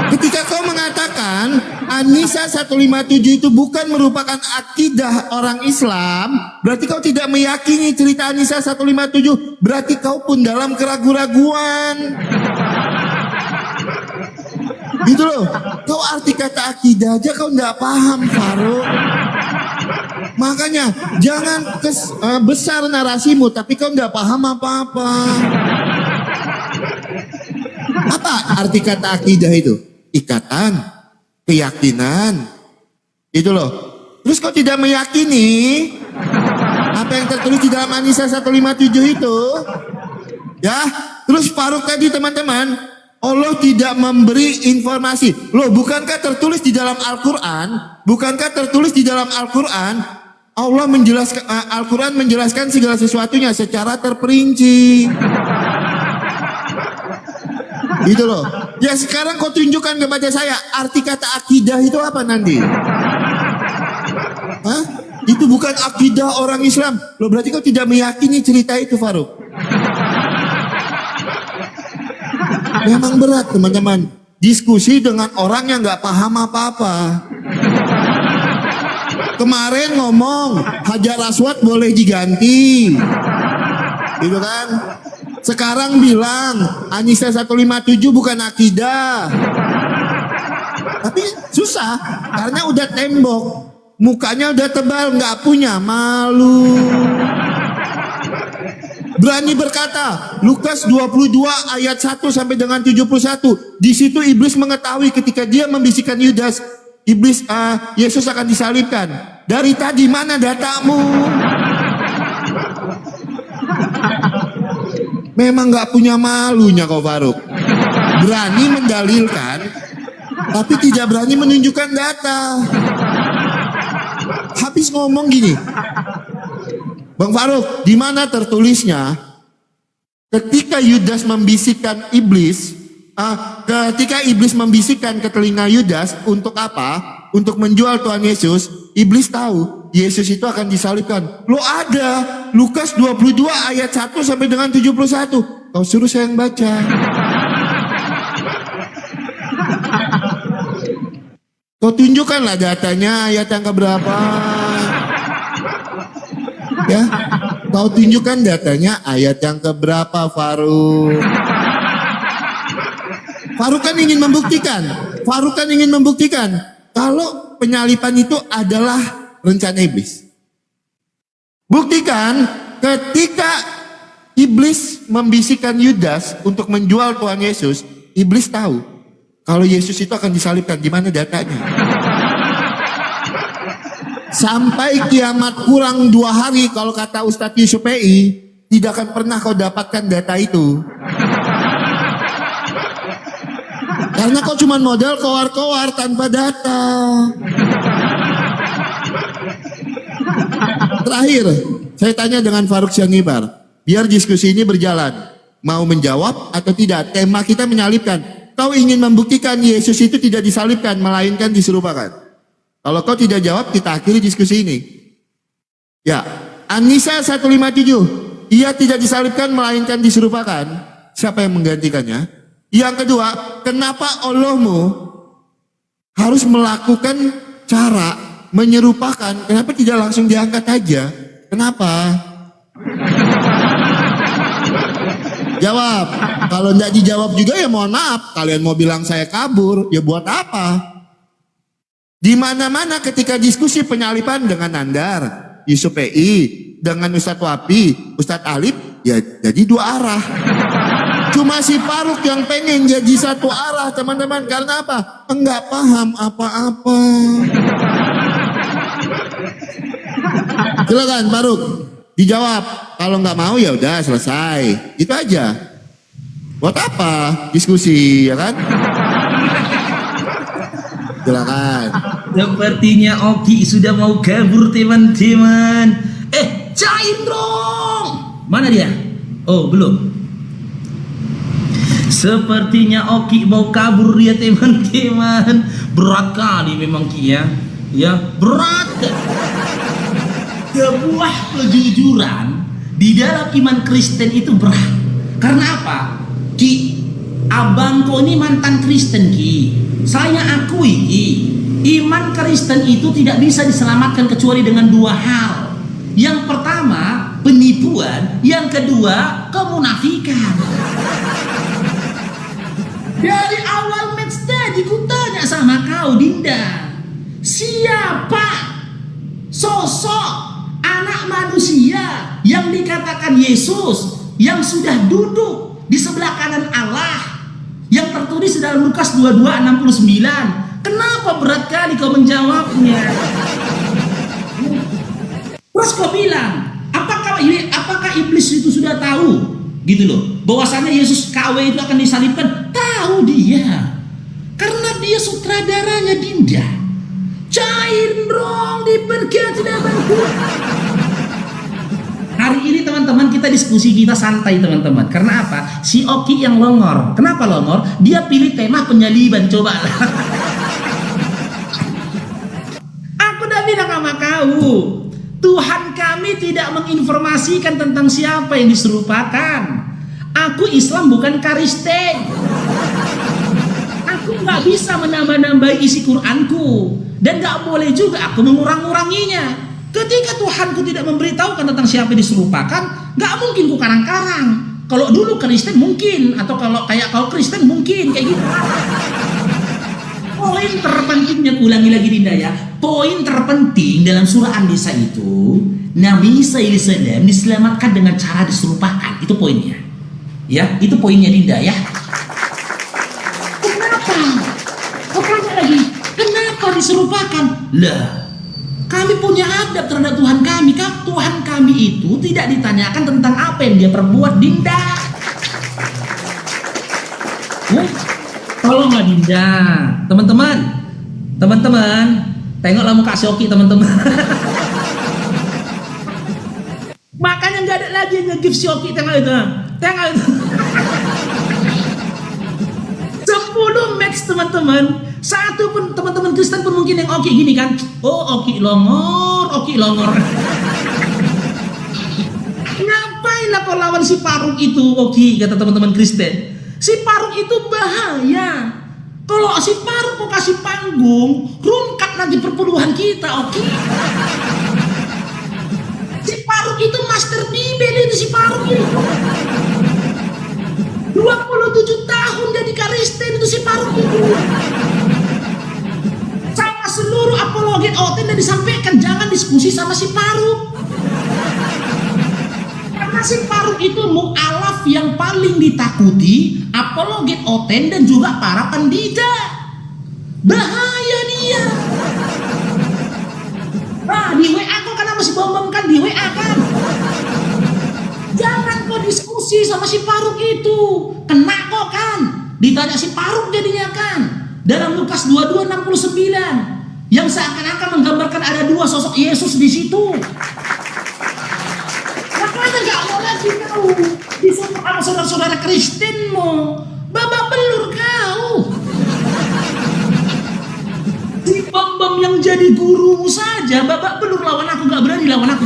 Ketika kau mengatakan An-Nisa 157 itu bukan merupakan akidah orang Islam, berarti kau tidak meyakini cerita An-Nisa 157. Berarti kau pun dalam keraguan-raguan. Gitu loh. Kau arti kata akidah aja kau nggak paham, Faruk. Makanya jangan besar narasimu tapi kau nggak paham apa-apa. Apa arti kata akidah itu? Ikatan, keyakinan. Itu loh. Terus kau tidak meyakini apa yang tertulis di dalam An-Nisa 157 itu? Ya, terus Faruk tadi, teman-teman, Allah tidak memberi informasi. Loh, bukankah tertulis di dalam Al-Quran? Bukankah tertulis di dalam Al-Quran? Allah menjelaskan, Al-Quran menjelaskan segala sesuatunya secara terperinci. Gitu loh. Ya sekarang kau tunjukkan kepada saya arti kata akidah itu apa nanti? Hah? Itu bukan akidah orang Islam. Loh, berarti kau tidak meyakini cerita itu, Faruk. Memang berat, teman-teman. Diskusi dengan orang yang nggak paham apa-apa. Kemarin ngomong Hajar Aswad boleh diganti, gitu kan? Sekarang bilang An-Nisa 157 bukan akidah. Tapi susah karena udah tembok, mukanya udah tebal, nggak punya malu. Berani berkata, Lukas 22 ayat 1 sampai dengan 71. Di situ iblis mengetahui ketika dia membisikkan Yudas, Yesus akan disalibkan. Dari tadi mana datamu? Memang nggak punya malunya kau, Faruk. Berani mendalilkan, tapi tidak berani menunjukkan data. Habis ngomong gini, Bang Faruk, di mana tertulisnya ketika Yudas membisikkan iblis, ketika iblis membisikkan ke telinga Yudas untuk apa? Untuk menjual Tuhan Yesus. Iblis tahu Yesus itu akan disalibkan. Lo ada Lukas 22 ayat 1 sampai dengan 71. Kau suruh saya yang baca. Kau tunjukkanlah datanya ayat yang keberapa. Ya, kau tunjukkan datanya ayat yang keberapa, Faruk. Faruk kan ingin membuktikan kalau penyalipan itu adalah rencana iblis. Buktikan ketika iblis membisikkan Yudas untuk menjual Tuhan Yesus, iblis tahu kalau Yesus itu akan disalibkan. Di mana datanya? Sampai kiamat kurang 2 hari, kalau kata Ustadz Yusuf PI, tidak akan pernah kau dapatkan data itu. Karena kau cuma modal kowar-kowar tanpa data. Terakhir, saya tanya dengan Faruk Syanibar, biar diskusi ini berjalan. Mau menjawab atau tidak? Tema kita menyalibkan. Kau ingin membuktikan Yesus itu tidak disalibkan, melainkan diserupakan. Kalau kau tidak jawab, kita akhiri diskusi ini. Ya, An-Nisa 157, ia tidak disalibkan, melainkan diserupakan. Siapa yang menggantikannya? Yang kedua, kenapa Allahmu harus melakukan cara menyerupakan? Kenapa tidak langsung diangkat aja? Kenapa? Jawab. Kalau tidak dijawab juga ya mohon maaf. Kalian mau bilang saya kabur, ya buat apa? Di mana-mana ketika diskusi penyalipan dengan Nandar, Yusuf PI, dengan Ustadz Wapi, Ustadz Alif, ya jadi 2 arah. Cuma si Faruk yang pengen jadi 1 arah, teman-teman. Karena apa? Enggak paham apa-apa. Silakan Faruk, dijawab. kalau nggak mau ya udah selesai. Itu aja. Buat apa diskusi, ya kan? Silakan. Sepertinya Oki sudah mau kabur teman-teman. Cair dong. Mana dia? Oh, belum. Sepertinya Oki mau kabur dia teman-teman. Berat kali memang Ki ya. Ya, berat. Sebuah kejujuran di dalam iman Kristen itu berat. Karena apa? Ki, abangku ini mantan Kristen Ki. Saya akui Ki, iman Kristen itu tidak bisa diselamatkan kecuali dengan dua hal. Yang pertama, penipuan. Yang kedua, kemunafikan. Dari awal match tadi ku tanya sama kau Dinda, siapa sosok anak manusia yang dikatakan Yesus yang sudah duduk di sebelah kanan Allah yang tertulis dalam Lukas 22:69? Kenapa berat kali kau menjawabnya? Terus kau bilang, apakah iblis itu sudah tahu gitu loh, bahwasannya Yesus KW itu akan disalibkan? Tahu dia, karena dia sutradaranya Dinda. Cair dong, diberkati namaku. Hari ini teman-teman kita diskusi, kita santai teman-teman. Karena apa? Si Oki yang longor. Kenapa longor? Dia pilih tema penyaliban. Coba. Aku udah bilang sama kau, Tuhan kami tidak menginformasikan tentang siapa yang diserupakan. Aku Islam bukan Kristen. Aku nggak bisa menambah-nambahi isi Quranku, dan nggak boleh juga aku mengurang-uranginya. Ketika Tuhanku tidak memberitahukan tentang siapa yang diserupakan, nggak mungkin ku karang-karang. Kalau dulu Kristen mungkin, atau kalau kayak kau Kristen mungkin kayak gitu. Poin terpentingnya, ulangi lagi Dinda ya. Poin terpenting dalam surah An-Nisa itu, Nabi Isa AS diselamatkan dengan cara diserupakan. Itu poinnya. Ya, itu poinnya Dinda ya. Kenapa? Kau tanya lagi, kenapa diserupakan? Lah, kami punya adab terhadap Tuhan kami. Tuhan kami itu tidak ditanyakan tentang apa yang dia perbuat, Dinda. Tolonglah Dinda. Teman-teman, tengoklah muka si Oki teman-teman. Makanya nggak ada lagi yang nge-give si Oki, tengok itu. 10 max teman-teman. Satu pun teman-teman Kristen pun mungkin yang Oki gini kan. Oh, Oki longor. Ngapain lah kau lawan si Paruk itu, Oki, kata teman-teman Kristen. Si Paruk itu bahaya. Kalau si Paruk kau kasih panggung, rungkat nanti perpuluhan kita, Oki. Si Paruk itu master Bibel itu, si Paruk itu. 27 tahun jadi Kristen itu si Paruk itu. Sama seluruh apologet OT dan disampaikan, jangan diskusi sama si Paruk. Karena si Paruk itu mu'alaf yang paling ditakuti apologet Oten dan juga para pendidik. Bahaya dia. Nah, di WA kok karena masih bom kan di WA kan. Jangan kau diskusi sama si Paruk itu. Kena kok kan. Ditanya si Paruk jadinya kan. Dalam Lukas 22:69 yang seakan-akan menggambarkan ada dua sosok Yesus di situ. Makanya nggak mau lagi kau disuruh sama saudara-saudara Kristenmu. Babak belur kau. Si bom yang jadi gurumu saja babak belur lawan aku, nggak berani lawan aku.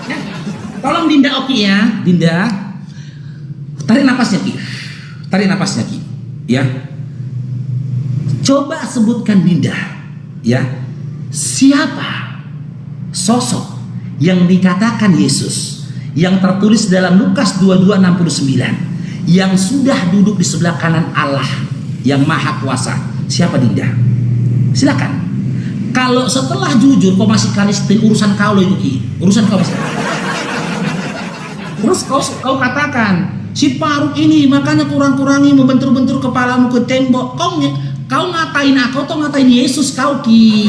Ya. Tolong Dinda Oki ya, Dinda. Tarik napasnya Ki. Ya. Coba sebutkan Dinda, ya. Siapa sosok yang dikatakan Yesus yang tertulis dalam Lukas 22:69 yang sudah duduk di sebelah kanan Allah yang Maha Kuasa? Siapa Dinda? Silakan. Kalau setelah jujur kau masih Kristen, urusan kau loh itu Ki. Urusan kau masih. Terus kau katakan si Paruk ini makanya kurang-kurangi membentur-bentur kepalamu ke tembok. Kau ngatain aku atau ngatain Yesus kau Ki?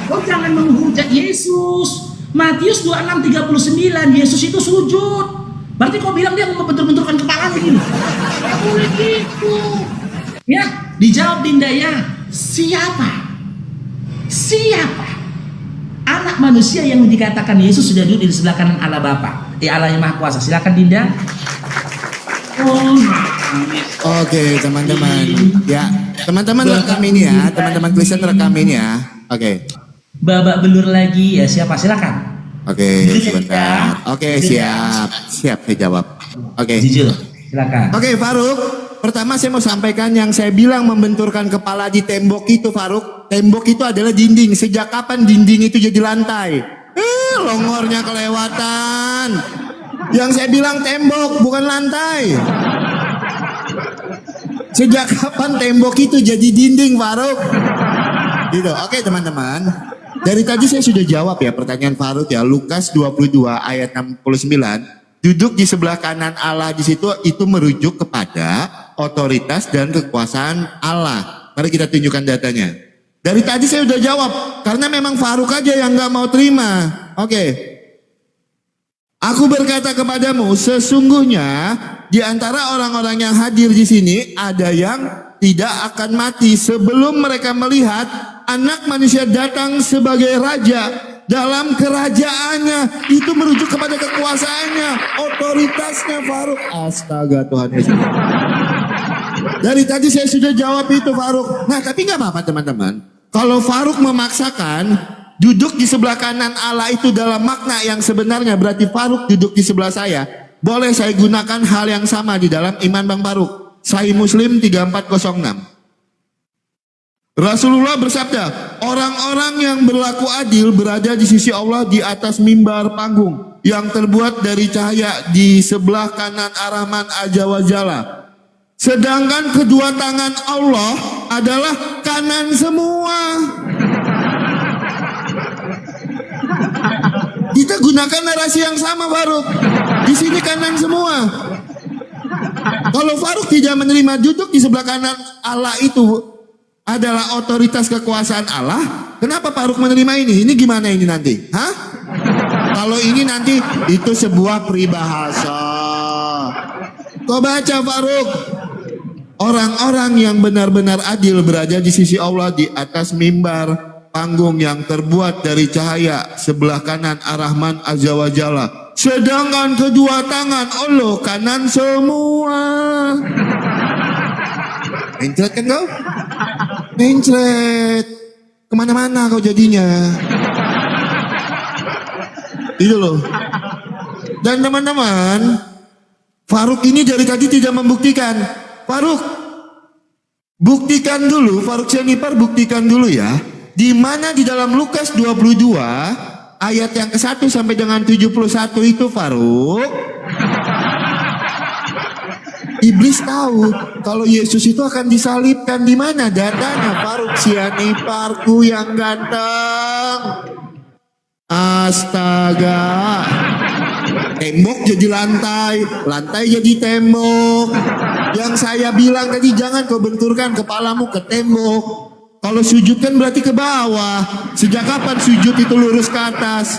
Kau jangan menghujat Yesus. Matius 26:39, Yesus itu sujud. Berarti kau bilang dia mau membentur-benturkan kepala begini? Tidak boleh gitu. Ya, dijawab Dinda ya. Siapa? Anak manusia yang dikatakan Yesus sudah duduk di sebelah kanan Allah Bapa, Allah yang Maha Kuasa. Silakan Dinda. Oh, Oke, teman-teman. Ya, teman-teman rekam ini ya. Teman-teman Kristen rekam ini ya. Oke. babak belur lagi ya, siapa? Silakan. Oke, sebentar. Oke, siap. Siap, saya jawab. Oke. Jujur, silakan. Oke, Faruk. Pertama saya mau sampaikan yang saya bilang membenturkan kepala di tembok itu, Faruk. Tembok itu adalah dinding. Sejak kapan dinding itu jadi lantai? Longornya kelewatan. Yang saya bilang tembok, bukan lantai. Sejak kapan tembok itu jadi dinding, Faruk? Gitu. Oke, teman-teman. Dari tadi saya sudah jawab ya pertanyaan Faruk ya. Lukas 22 ayat 69. Duduk di sebelah kanan Allah di situ itu merujuk kepada otoritas dan kekuasaan Allah. Mari kita tunjukkan datanya. Dari tadi saya sudah jawab karena memang Faruk aja yang nggak mau terima. Oke. Aku berkata kepadamu, sesungguhnya di antara orang-orang yang hadir di sini ada yang tidak akan mati sebelum mereka melihat Anak Manusia datang sebagai raja dalam kerajaannya. Itu merujuk kepada kekuasaannya, otoritasnya, Faruk. Astaga, Tuhan Yesus. Dari tadi saya sudah jawab itu, Faruk. Nah, tapi nggak apa-apa, teman-teman. Kalau Faruk memaksakan duduk di sebelah kanan Allah itu dalam makna yang sebenarnya, berarti Faruk duduk di sebelah saya. Boleh saya gunakan hal yang sama di dalam iman Bang Faruk. Sahih Muslim 3406. Rasulullah bersabda, orang-orang yang berlaku adil berada di sisi Allah di atas mimbar panggung yang terbuat dari cahaya di sebelah kanan Ar-Rahman Azza wa Jalla. Sedangkan kedua tangan Allah adalah kanan semua. Kita gunakan narasi yang sama, Faruk. Di sini kanan semua. Kalau Faruk tidak menerima duduk di sebelah kanan Allah itu adalah otoritas kekuasaan Allah, kenapa Faruk menerima ini? Ini gimana ini nanti? Hah? Kalau ini nanti itu sebuah peribahasa. Kau baca, Faruk. Orang-orang yang benar-benar adil berada di sisi Allah di atas mimbar panggung yang terbuat dari cahaya sebelah kanan Ar-Rahman Azza wa Jalla. Sedangkan kedua tangan Allah kanan semua. Mencret kan kau? Mencret. Kemana-mana kau jadinya. Itu loh. Dan teman-teman, Faruk ini dari tadi tidak membuktikan. Faruk, buktikan dulu. Faruk Sianipar buktikan dulu ya. Di mana di dalam Lukas 22 ayat yang ke-1 sampai dengan 71 itu, Faruk, Iblis tahu kalau Yesus itu akan disalibkan. Di mana datanya, Faruk Sianiparku yang ganteng? Astaga. Tembok jadi lantai, lantai jadi tembok. Yang saya bilang tadi, jangan kau benturkan kepalamu ke tembok. Kalau sujud kan berarti ke bawah. Sejak kapan sujud itu lurus ke atas?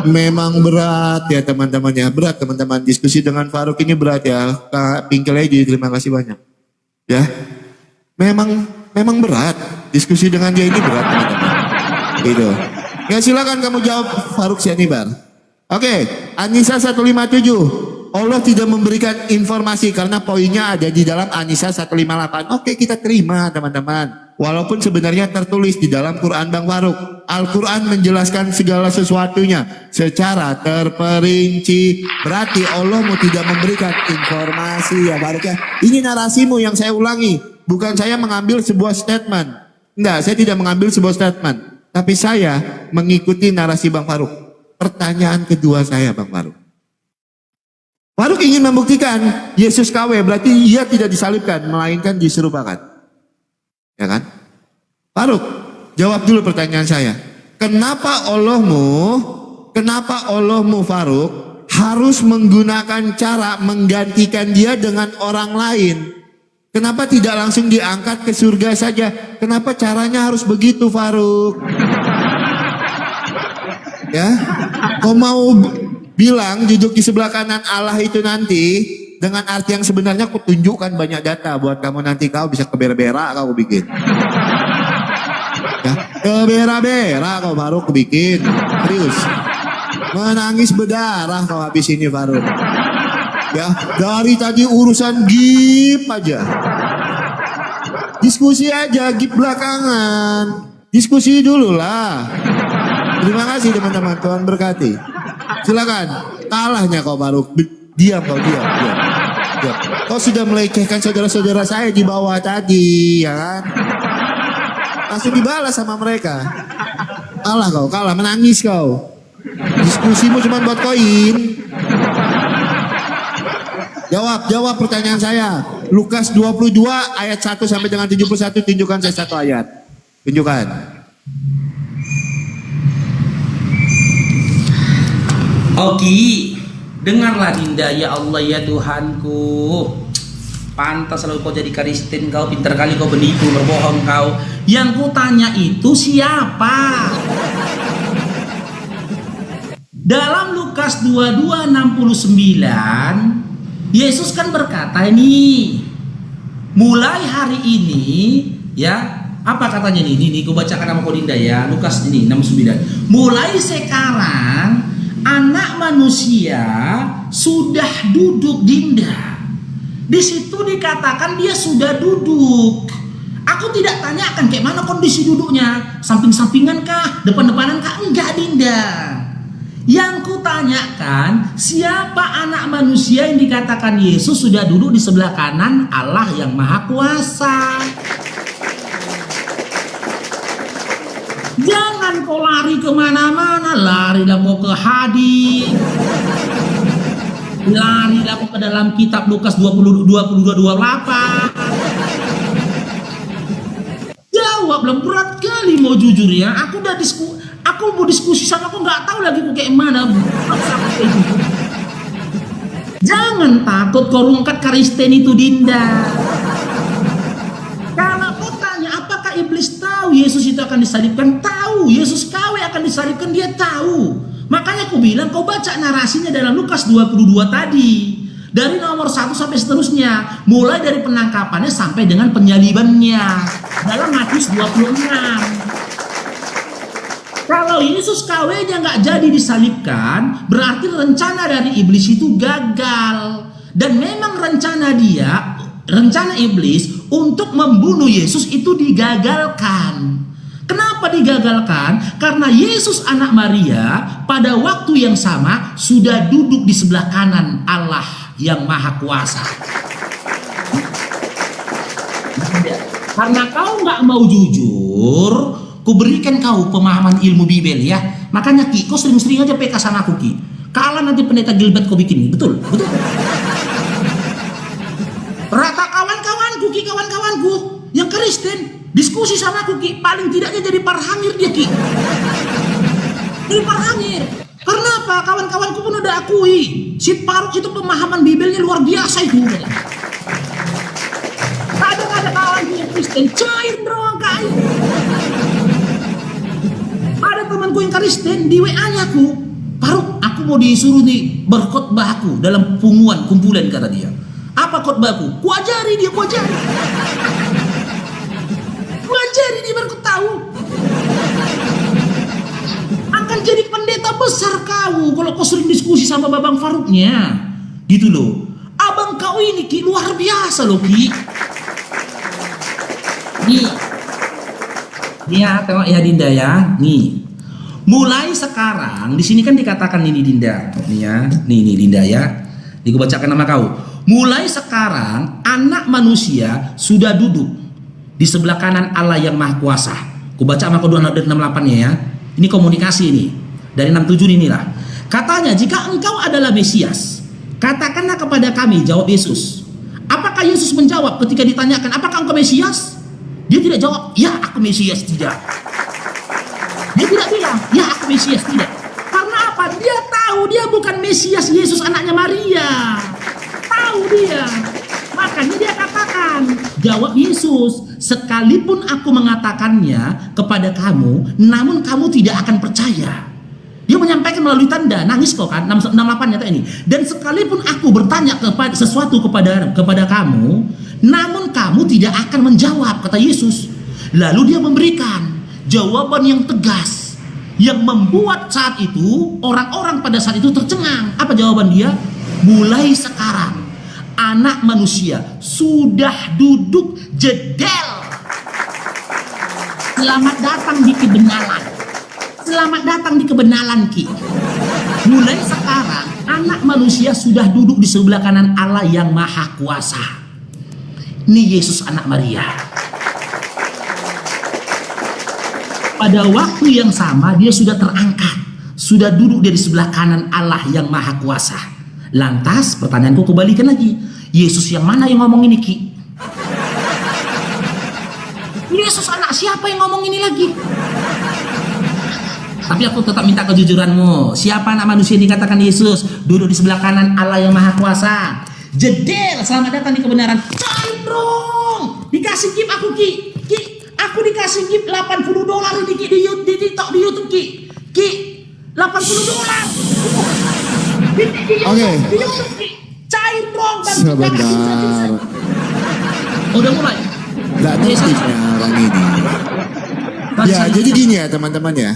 Memang berat ya teman-teman ya. Berat teman-teman. Diskusi dengan Faruk ini berat ya. Kak Pinkel Lady, terima kasih banyak. Ya. Memang berat. Diskusi dengan dia ini berat teman-teman. Gitu. Ya silakan kamu jawab, Faruk Sianibar. Oke, An-Nisa 157. Allah tidak memberikan informasi karena poinnya ada di dalam An-Nisa 158. Oke, kita terima teman-teman. Walaupun sebenarnya tertulis di dalam Quran Bang Faruk. Al-Quran menjelaskan segala sesuatunya secara terperinci. Berarti Allah mau tidak memberikan informasi ya Faruk ya. Ini narasimu yang saya ulangi. Bukan saya mengambil sebuah statement. Enggak, saya tidak mengambil sebuah statement. Tapi saya mengikuti narasi Bang Faruk. Pertanyaan kedua saya Bang Faruk. Faruk ingin membuktikan Yesus KW, berarti ia tidak disalibkan, melainkan diserupakan. Ya kan? Faruk, jawab dulu pertanyaan saya. Kenapa Allahmu Faruk harus menggunakan cara menggantikan dia dengan orang lain? Kenapa tidak langsung diangkat ke surga saja? Kenapa caranya harus begitu, Faruk? Ya, kau mau bilang duduk di sebelah kanan Allah itu nanti dengan arti yang sebenarnya aku tunjukkan banyak data buat kamu nanti kau bisa kebera-bera kau bikin. Ya, kebera-bera kau baru aku bikin. Serius. Menangis berdarah kau habis ini Faruk. Ya, dari tadi urusan gip aja. Diskusi aja, gip belakangan. Diskusi dulu lah. Terima kasih teman-teman, Tuhan berkati. Silakan, kalahnya kau baru. Diam kau, diam. Kau sudah melecehkan saudara-saudara saya di bawah tadi, ya kan? Langsung dibalas sama mereka. Kalah kau, kalah, menangis kau. Diskusimu cuma buat koin. Jawab pertanyaan saya. Lukas 22 ayat 1 sampai dengan 71, tunjukkan saya satu ayat. Tunjukkan. Oke, dengarlah Dinda, ya Allah ya Tuhanku. Pantas selalu kau jadi Kristen, kau pintar kali kau benipu, berbohong kau. Yang ku tanya itu siapa? Dalam Lukas 22:69, Yesus kan berkata ini, mulai hari ini, ya, apa katanya ini ku bacakan nama kau Dinda ya, Lukas ini 69. Mulai sekarang Anak Manusia sudah duduk, Dinda. Di situ dikatakan dia sudah duduk. Aku tidak tanyakan kayak mana kondisi duduknya, samping-sampingan kah, depan-depanan kah? Enggak, Dinda. Yang kutanyakan, siapa anak manusia yang dikatakan Yesus sudah duduk di sebelah kanan Allah yang Maha Kuasa? Jangan kau lari kemana-mana, larilah kau ke hadis, larilah kau ke dalam kitab Lukas 22:28. Jawablah, berat kali mau jujur ya. Aku mau diskusi sama aku nggak tahu lagi kok kayak mana. Jangan takut kau angkat Kristen itu, Dinda. Kalau kau tanya apakah iblis tahu Yesus itu akan disalibkan? Tahu. Yesus KW akan disalibkan, dia tahu. Makanya aku bilang kau baca narasinya dalam Lukas 22 tadi. Dari nomor 1 sampai seterusnya. Mulai dari penangkapannya sampai dengan penyalibannya. Dalam Matius 26. Kalau Yesus KW-nya nggak jadi disalibkan, berarti rencana dari iblis itu gagal. Dan memang rencana iblis untuk membunuh Yesus itu digagalkan. Kenapa digagalkan? Karena Yesus anak Maria pada waktu yang sama sudah duduk di sebelah kanan Allah yang Maha Kuasa. Karena kau nggak mau jujur, ku berikan kau pemahaman ilmu Bibel ya. Makanya Ki, kau sering-sering aja PK sama aku Ki. Kalah nanti pendeta Gilbert kau bikin, betul? Rata kawan-kawanku Ki, kawan-kawanku yang Kristen diskusi sama aku Ki, paling tidaknya jadi parhangir dia Ki. Jadi parhangir. Karena apa? Kawan-kawanku pun udah akui si Faruk itu pemahaman Bibelnya luar biasa itu. Ada kawanku yang Kristen cair dong kain. Ada temanku yang Kristen di WA-nya aku, Faruk, aku mau disuruh nih berkhotbah aku dalam kumpulan kata dia. Apa khotbahku? Kuajari dia, kuajari dia baru tahu. Akan jadi pendeta besar kau kalau kau sering diskusi sama Babang Faruknya. Gitu loh. Abang kau ini Ki luar biasa loh Ki. Nih ya, tengok ya Dinda ya. Nih. Mulai sekarang di sini kan dikatakan ini Dinda. Nih ya. Nih Dinda ya. Nih gue bacakan nama kau. Mulai sekarang Anak Manusia sudah duduk di sebelah kanan Allah yang Maha Kuasa. Ku baca sama kau 268 ya. Ini komunikasi ini. Dari 67 inilah. Katanya, jika engkau adalah Mesias, katakanlah kepada kami, jawab Yesus. Apakah Yesus menjawab ketika ditanyakan, apakah engkau Mesias? Dia tidak jawab, ya aku Mesias, tidak. Dia tidak bilang, ya aku Mesias, tidak. Karena apa? Dia tahu dia bukan Mesias, Yesus anaknya Maria. Tahu dia. Maka Makanya dia katakan, jawab Yesus, sekalipun aku mengatakannya kepada kamu, namun kamu tidak akan percaya. Dia menyampaikan melalui tanda, nangis kok kan, 68 nyata ini. Dan sekalipun aku bertanya sesuatu kepada kamu, namun kamu tidak akan menjawab, kata Yesus. Lalu dia memberikan jawaban yang tegas, yang membuat saat itu orang-orang pada saat itu tercengang. Apa jawaban dia? Mulai sekarang Anak Manusia sudah duduk jedel. Selamat datang di kebenaran. Selamat datang di kebenaran, Ki. Mulai sekarang Anak Manusia sudah duduk di sebelah kanan Allah yang Maha Kuasa. Ini Yesus anak Maria. Pada waktu yang sama dia sudah terangkat, sudah duduk di sebelah kanan Allah yang Maha Kuasa. Lantas pertanyaanku kembalikan lagi, Yesus yang mana yang ngomong ini, Ki? Yesus anak siapa yang ngomong ini lagi? Tapi aku tetap minta kejujuranmu. Siapa Anak Manusia dikatakan Yesus? Duduk di sebelah kanan Allah yang Maha Kuasa. Jedel, selamat datang di kebenaran. Cair dong. Dikasih gift aku, Ki. Ki, aku dikasih gift $80 ini, Ki, di TikTok, di YouTube, Ki. Ki, $80. Oke. Di YouTube, Ki. Cair dong. Sebentar. Udah mulai. Gak tertibnya orang ini. Ya, jadi gini ya teman-teman ya.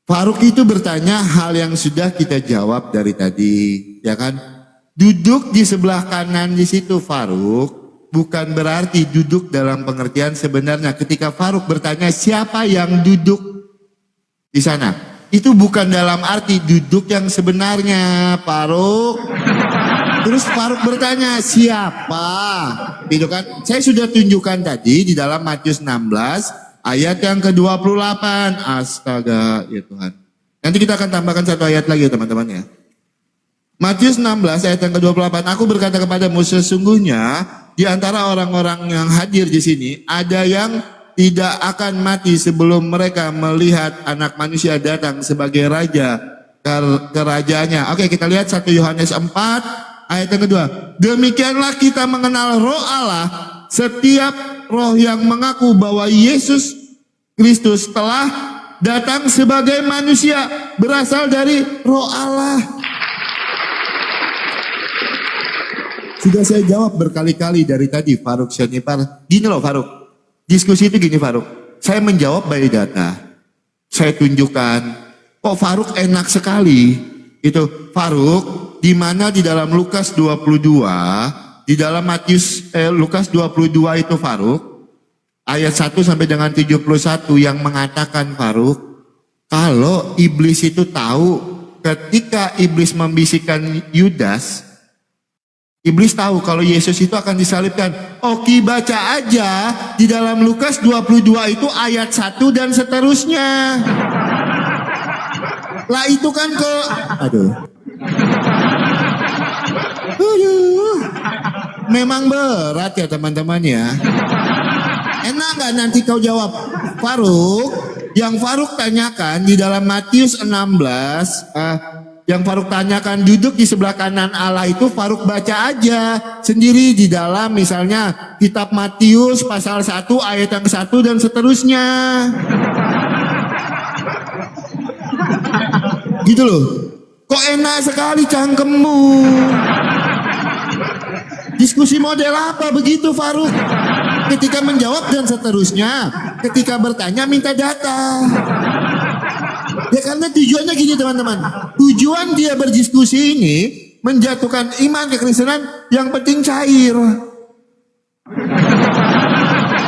Faruk itu bertanya hal yang sudah kita jawab dari tadi, ya kan? Duduk di sebelah kanan di situ Faruk bukan berarti duduk dalam pengertian sebenarnya. Ketika Faruk bertanya siapa yang duduk di sana, itu bukan dalam arti duduk yang sebenarnya, Faruk. Terus Faruk bertanya siapa, gitu kan? Saya sudah tunjukkan tadi di dalam Matius 16. Ayat yang ke-28, astaga ya Tuhan. Nanti kita akan tambahkan satu ayat lagi ya teman-teman ya. Matius 16 ayat yang ke-28, aku berkata kepadamu sesungguhnya di antara orang-orang yang hadir di sini ada yang tidak akan mati sebelum mereka melihat Anak Manusia datang sebagai raja kerajaannya. Oke, kita lihat 1 Yohanes 4 ayat yang kedua. Demikianlah kita mengenal Roh Allah, setiap roh yang mengaku bahwa Yesus Kristus telah datang sebagai manusia berasal dari Roh Allah. Sudah saya jawab berkali-kali dari tadi Faruk Syarifar. Gini loh Faruk, diskusi itu gini Faruk. Saya menjawab by data. Saya tunjukkan. Kok Faruk enak sekali. Itu Faruk di mana di dalam Lukas 22. Di dalam Lukas 22 itu Faruk, ayat 1 sampai dengan 71 yang mengatakan Faruk, kalau iblis itu tahu ketika iblis membisikkan Yudas, iblis tahu kalau Yesus itu akan disalibkan. Oke, baca aja di dalam Lukas 22 itu ayat 1 dan seterusnya. Lah itu kan aduh. Memang berat ya teman-teman ya. Enak gak nanti kau jawab Faruk? Yang Faruk tanyakan di dalam Matius 16 yang Faruk tanyakan duduk di sebelah kanan Allah itu Faruk baca aja sendiri di dalam misalnya kitab Matius pasal 1 ayat yang 1 dan seterusnya. Gitu loh. Kok enak sekali cangkemmu. Diskusi model apa begitu Faruk? Ketika menjawab dan seterusnya, ketika bertanya minta data. Ya karena tujuannya gini teman-teman. Tujuan dia berdiskusi ini menjatuhkan iman kekristenan yang penting cair.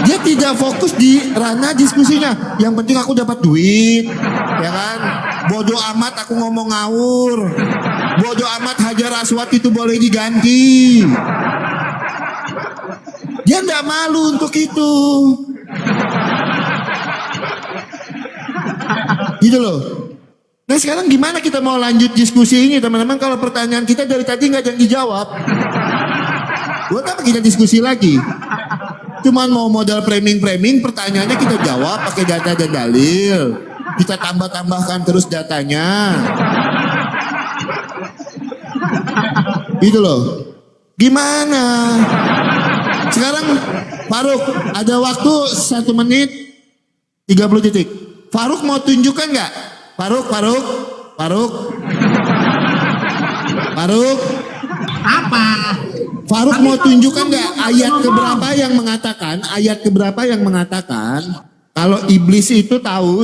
Dia tidak fokus di ranah diskusinya. Yang penting aku dapat duit, ya kan? Bodoh amat aku ngomong ngawur. Bodoh amat Hajar Aswad itu boleh diganti. Dia tidak malu untuk itu. Gitu loh. Nah sekarang gimana kita mau lanjut diskusi ini teman-teman kalau pertanyaan kita dari tadi nggak ada yang dijawab. Buat apa kita diskusi lagi? Cuman mau modal framing-framing, pertanyaannya kita jawab pakai data dan dalil. Kita tambah-tambahkan terus datanya. Gitu loh. Gimana? Sekarang Faruk, ada waktu 1 menit 30 detik. Faruk mau tunjukkan nggak? Faruk. Apa? Faruk mau tunjukkan nggak ayat keberapa yang mengatakan kalau iblis itu tahu